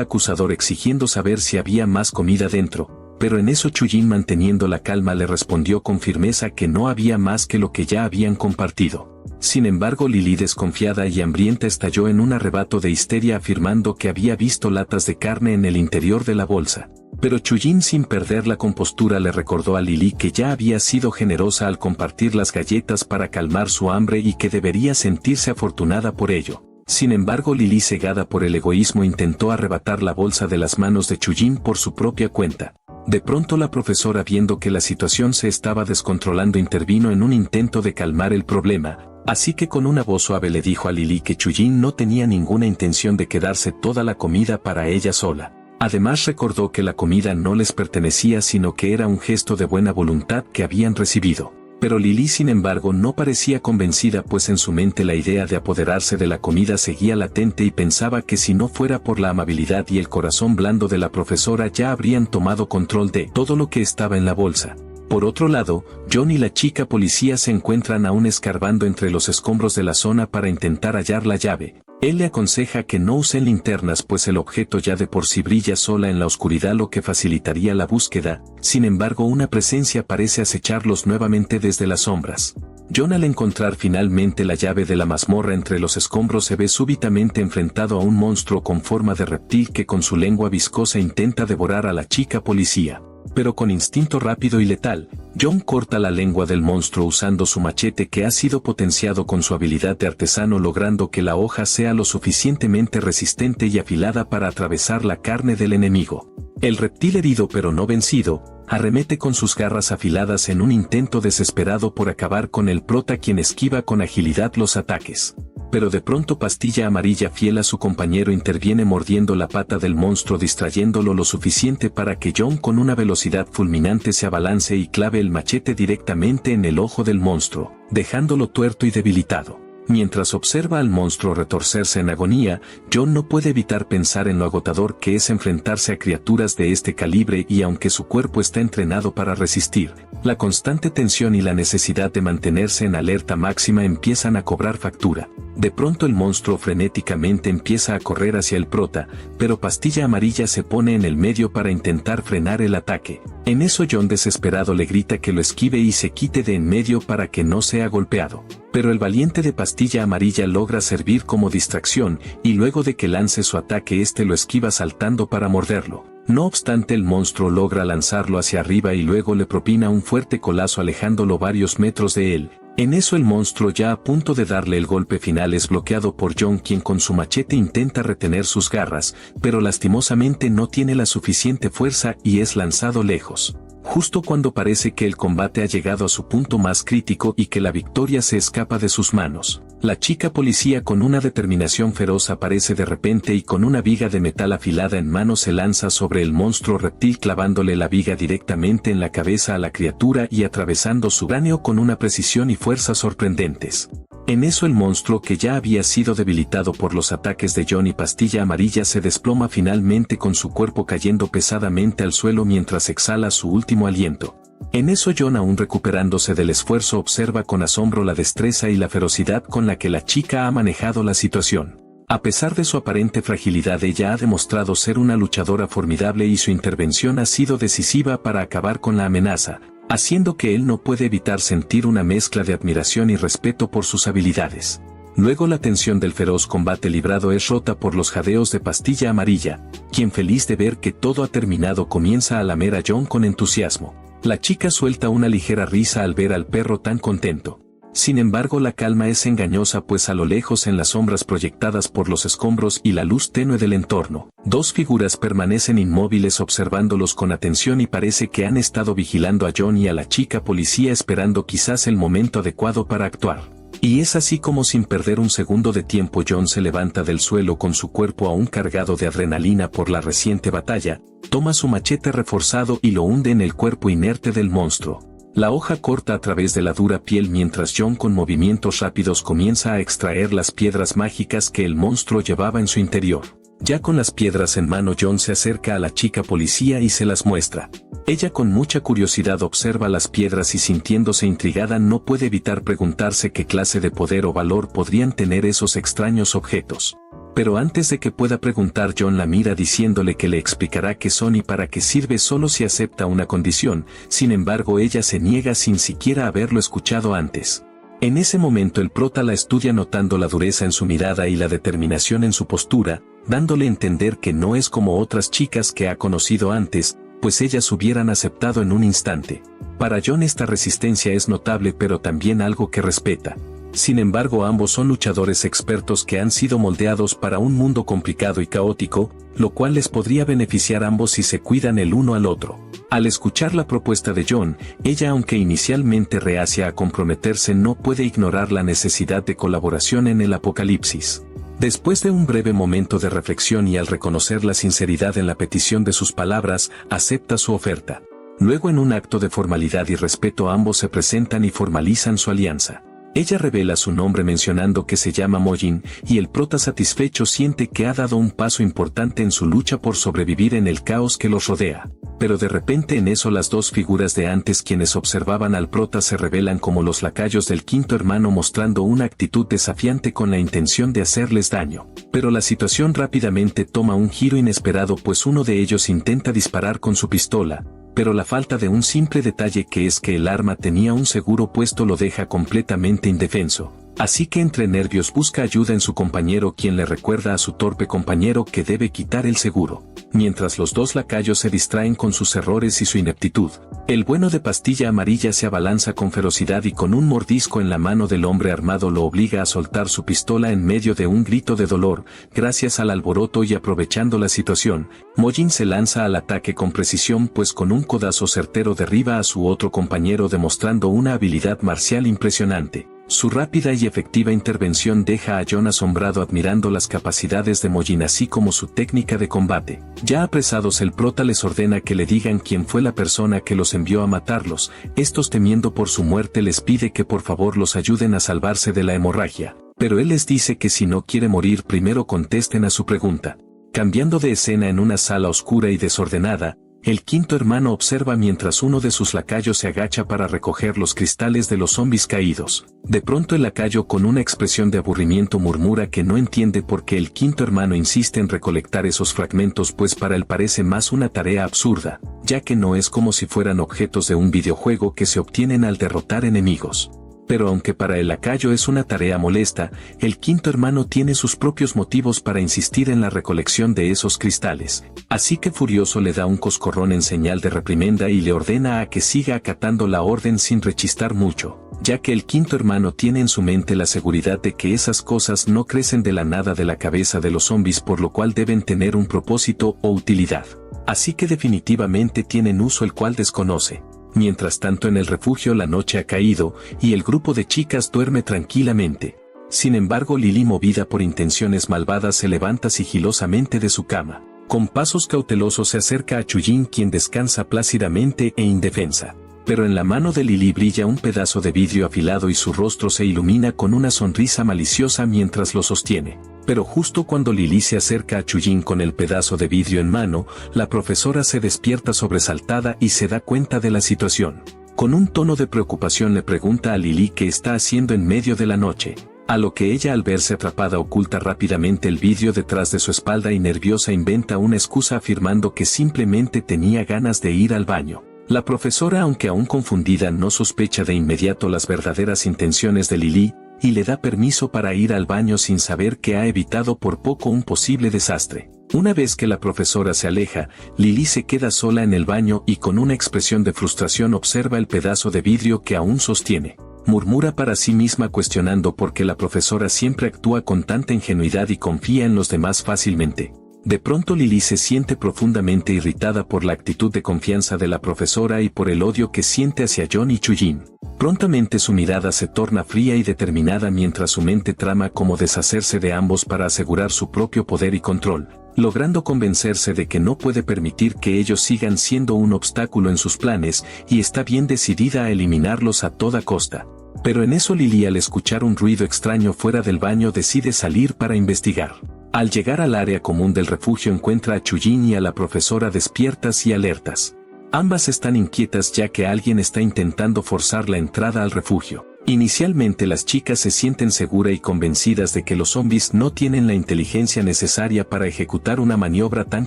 acusador, exigiendo saber si había más comida dentro, pero en eso Chujin, manteniendo la calma, le respondió con firmeza que no había más que lo que ya habían compartido. Sin embargo, Lily, desconfiada y hambrienta, estalló en un arrebato de histeria afirmando que había visto latas de carne en el interior de la bolsa. Pero Chujin, sin perder la compostura, le recordó a Lily que ya había sido generosa al compartir las galletas para calmar su hambre y que debería sentirse afortunada por ello. Sin embargo, Lily, cegada por el egoísmo, intentó arrebatar la bolsa de las manos de Chujin por su propia cuenta. De pronto la profesora, viendo que la situación se estaba descontrolando, intervino en un intento de calmar el problema, así que con una voz suave le dijo a Lily que Chujin no tenía ninguna intención de quedarse toda la comida para ella sola. Además, recordó que la comida no les pertenecía, sino que era un gesto de buena voluntad que habían recibido. Pero Lily, sin embargo, no parecía convencida, pues en su mente la idea de apoderarse de la comida seguía latente y pensaba que si no fuera por la amabilidad y el corazón blando de la profesora, ya habrían tomado control de todo lo que estaba en la bolsa. Por otro lado, John y la chica policía se encuentran aún escarbando entre los escombros de la zona para intentar hallar la llave. Él le aconseja que no usen linternas, pues el objeto ya de por sí brilla sola en la oscuridad, lo que facilitaría la búsqueda. Sin embargo, una presencia parece acecharlos nuevamente desde las sombras. John, al encontrar finalmente la llave de la mazmorra entre los escombros, se ve súbitamente enfrentado a un monstruo con forma de reptil que con su lengua viscosa intenta devorar a la chica policía. Pero con instinto rápido y letal, John corta la lengua del monstruo usando su machete, que ha sido potenciado con su habilidad de artesano, logrando que la hoja sea lo suficientemente resistente y afilada para atravesar la carne del enemigo. El reptil, herido pero no vencido, arremete con sus garras afiladas en un intento desesperado por acabar con el prota, quien esquiva con agilidad los ataques. Pero de pronto Pastilla Amarilla, fiel a su compañero, interviene mordiendo la pata del monstruo, distrayéndolo lo suficiente para que John, con una velocidad fulminante, se abalance y clave el machete directamente en el ojo del monstruo, dejándolo tuerto y debilitado. Mientras observa al monstruo retorcerse en agonía, John no puede evitar pensar en lo agotador que es enfrentarse a criaturas de este calibre, y aunque su cuerpo está entrenado para resistir, la constante tensión y la necesidad de mantenerse en alerta máxima empiezan a cobrar factura. De pronto el monstruo frenéticamente empieza a correr hacia el prota, pero Pastilla Amarilla se pone en el medio para intentar frenar el ataque. En eso John, desesperado, le grita que lo esquive y se quite de en medio para que no sea golpeado. Pero el valiente de Pastilla Amarilla logra servir como distracción, y luego de que lance su ataque, este lo esquiva saltando para morderlo. No obstante, el monstruo logra lanzarlo hacia arriba y luego le propina un fuerte colazo, alejándolo varios metros de él. En eso el monstruo, ya a punto de darle el golpe final, es bloqueado por John, quien con su machete intenta retener sus garras, pero lastimosamente no tiene la suficiente fuerza y es lanzado lejos. Justo cuando parece que el combate ha llegado a su punto más crítico y que la victoria se escapa de sus manos, la chica policía, con una determinación feroz, aparece de repente y con una viga de metal afilada en mano se lanza sobre el monstruo reptil, clavándole la viga directamente en la cabeza a la criatura y atravesando su cráneo con una precisión y fuerza sorprendentes. En eso el monstruo, que ya había sido debilitado por los ataques de John y Pastilla Amarilla, se desploma finalmente, con su cuerpo cayendo pesadamente al suelo mientras exhala su último aliento. En eso John, aún recuperándose del esfuerzo, observa con asombro la destreza y la ferocidad con la que la chica ha manejado la situación. A pesar de su aparente fragilidad, ella ha demostrado ser una luchadora formidable y su intervención ha sido decisiva para acabar con la amenaza, haciendo que él no puede evitar sentir una mezcla de admiración y respeto por sus habilidades. Luego la tensión del feroz combate librado es rota por los jadeos de Pastilla Amarilla, quien, feliz de ver que todo ha terminado, comienza a lamer a John con entusiasmo. La chica suelta una ligera risa al ver al perro tan contento. Sin embargo, la calma es engañosa, pues a lo lejos, en las sombras proyectadas por los escombros y la luz tenue del entorno, dos figuras permanecen inmóviles observándolos con atención, y parece que han estado vigilando a John y a la chica policía, esperando quizás el momento adecuado para actuar. Y es así como sin perder un segundo de tiempo John se levanta del suelo con su cuerpo aún cargado de adrenalina por la reciente batalla, toma su machete reforzado y lo hunde en el cuerpo inerte del monstruo. La hoja corta a través de la dura piel mientras John con movimientos rápidos comienza a extraer las piedras mágicas que el monstruo llevaba en su interior. Ya con las piedras en mano John se acerca a la chica policía y se las muestra. Ella con mucha curiosidad observa las piedras y sintiéndose intrigada no puede evitar preguntarse qué clase de poder o valor podrían tener esos extraños objetos. Pero antes de que pueda preguntar John la mira diciéndole que le explicará qué son y para qué sirve solo si acepta una condición, sin embargo ella se niega sin siquiera haberlo escuchado antes. En ese momento el prota la estudia notando la dureza en su mirada y la determinación en su postura, dándole a entender que no es como otras chicas que ha conocido antes, pues ellas hubieran aceptado en un instante. Para John esta resistencia es notable pero también algo que respeta. Sin embargo ambos son luchadores expertos que han sido moldeados para un mundo complicado y caótico, lo cual les podría beneficiar a ambos si se cuidan el uno al otro. Al escuchar la propuesta de John, ella aunque inicialmente reacia a comprometerse no puede ignorar la necesidad de colaboración en el apocalipsis. Después de un breve momento de reflexión y al reconocer la sinceridad en la petición de sus palabras, acepta su oferta. Luego en un acto de formalidad y respeto ambos se presentan y formalizan su alianza. Ella revela su nombre mencionando que se llama Mojin, y el prota satisfecho siente que ha dado un paso importante en su lucha por sobrevivir en el caos que los rodea. Pero de repente en eso las dos figuras de antes quienes observaban al prota se revelan como los lacayos del quinto hermano mostrando una actitud desafiante con la intención de hacerles daño. Pero la situación rápidamente toma un giro inesperado pues uno de ellos intenta disparar con su pistola, pero la falta de un simple detalle que es que el arma tenía un seguro puesto lo deja completamente indefenso. Así que entre nervios busca ayuda en su compañero quien le recuerda a su torpe compañero que debe quitar el seguro. Mientras los dos lacayos se distraen con sus errores y su ineptitud, el bueno de pastilla amarilla se abalanza con ferocidad y con un mordisco en la mano del hombre armado lo obliga a soltar su pistola en medio de un grito de dolor. Gracias al alboroto y aprovechando la situación, Mojin se lanza al ataque con precisión pues con un codazo certero derriba a su otro compañero demostrando una habilidad marcial impresionante. Su rápida y efectiva intervención deja a John asombrado admirando las capacidades de Mojin así como su técnica de combate. Ya apresados el prota les ordena que le digan quién fue la persona que los envió a matarlos, estos temiendo por su muerte les pide que por favor los ayuden a salvarse de la hemorragia, pero él les dice que si no quiere morir primero contesten a su pregunta. Cambiando de escena en una sala oscura y desordenada, el quinto hermano observa mientras uno de sus lacayos se agacha para recoger los cristales de los zombies caídos. De pronto el lacayo con una expresión de aburrimiento murmura que no entiende por qué el quinto hermano insiste en recolectar esos fragmentos pues para él parece más una tarea absurda, ya que no es como si fueran objetos de un videojuego que se obtienen al derrotar enemigos. Pero aunque para el lacayo es una tarea molesta, el quinto hermano tiene sus propios motivos para insistir en la recolección de esos cristales. Así que furioso le da un coscorrón en señal de reprimenda y le ordena a que siga acatando la orden sin rechistar mucho, ya que el quinto hermano tiene en su mente la seguridad de que esas cosas no crecen de la nada de la cabeza de los zombies por lo cual deben tener un propósito o utilidad. Así que definitivamente tienen uso el cual desconoce. Mientras tanto en el refugio la noche ha caído, y el grupo de chicas duerme tranquilamente. Sin embargo Lily movida por intenciones malvadas se levanta sigilosamente de su cama. Con pasos cautelosos se acerca a Chujin quien descansa plácidamente e indefensa. Pero en la mano de Lily brilla un pedazo de vidrio afilado y su rostro se ilumina con una sonrisa maliciosa mientras lo sostiene. Pero justo cuando Lily se acerca a Chujin con el pedazo de vidrio en mano, la profesora se despierta sobresaltada y se da cuenta de la situación. Con un tono de preocupación le pregunta a Lily qué está haciendo en medio de la noche, a lo que ella al verse atrapada oculta rápidamente el vidrio detrás de su espalda y nerviosa inventa una excusa afirmando que simplemente tenía ganas de ir al baño. La profesora aunque aún confundida no sospecha de inmediato las verdaderas intenciones de Lily, y le da permiso para ir al baño sin saber que ha evitado por poco un posible desastre. Una vez que la profesora se aleja, Lily se queda sola en el baño y con una expresión de frustración observa el pedazo de vidrio que aún sostiene. Murmura para sí misma cuestionando por qué la profesora siempre actúa con tanta ingenuidad y confía en los demás fácilmente. De pronto Lily se siente profundamente irritada por la actitud de confianza de la profesora y por el odio que siente hacia John y Chujin. Prontamente su mirada se torna fría y determinada mientras su mente trama cómo deshacerse de ambos para asegurar su propio poder y control, logrando convencerse de que no puede permitir que ellos sigan siendo un obstáculo en sus planes y está bien decidida a eliminarlos a toda costa. Pero en eso Lily, al escuchar un ruido extraño fuera del baño, decide salir para investigar. Al llegar al área común del refugio encuentra a Chujin y a la profesora despiertas y alertas. Ambas están inquietas ya que alguien está intentando forzar la entrada al refugio. Inicialmente las chicas se sienten seguras y convencidas de que los zombies no tienen la inteligencia necesaria para ejecutar una maniobra tan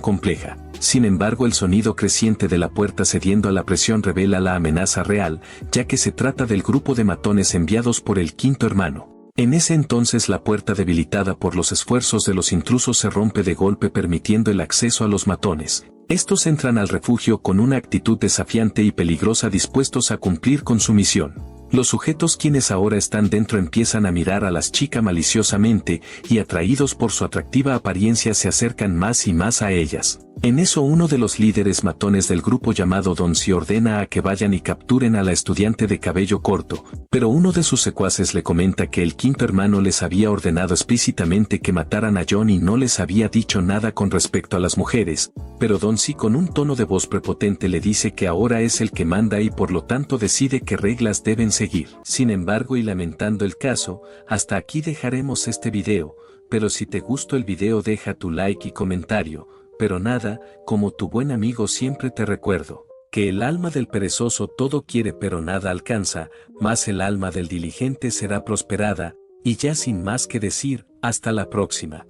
compleja. Sin embargo, el sonido creciente de la puerta cediendo a la presión revela la amenaza real, ya que se trata del grupo de matones enviados por el quinto hermano. En ese entonces la puerta, debilitada por los esfuerzos de los intrusos, se rompe de golpe permitiendo el acceso a los matones. Estos entran al refugio con una actitud desafiante y peligrosa, dispuestos a cumplir con su misión. Los sujetos quienes ahora están dentro empiezan a mirar a las chicas maliciosamente y, atraídos por su atractiva apariencia, se acercan más y más a ellas. En eso uno de los líderes matones del grupo llamado Donsi ordena a que vayan y capturen a la estudiante de cabello corto, pero uno de sus secuaces le comenta que el quinto hermano les había ordenado explícitamente que mataran a John y no les había dicho nada con respecto a las mujeres, pero Donsi con un tono de voz prepotente le dice que ahora es el que manda y por lo tanto decide qué reglas deben seguir. Sin embargo, y lamentando el caso, hasta aquí dejaremos este video, pero si te gustó el video deja tu like y comentario. Pero nada, como tu buen amigo siempre te recuerdo, que el alma del perezoso todo quiere pero nada alcanza, mas el alma del diligente será prosperada, y ya sin más que decir, hasta la próxima.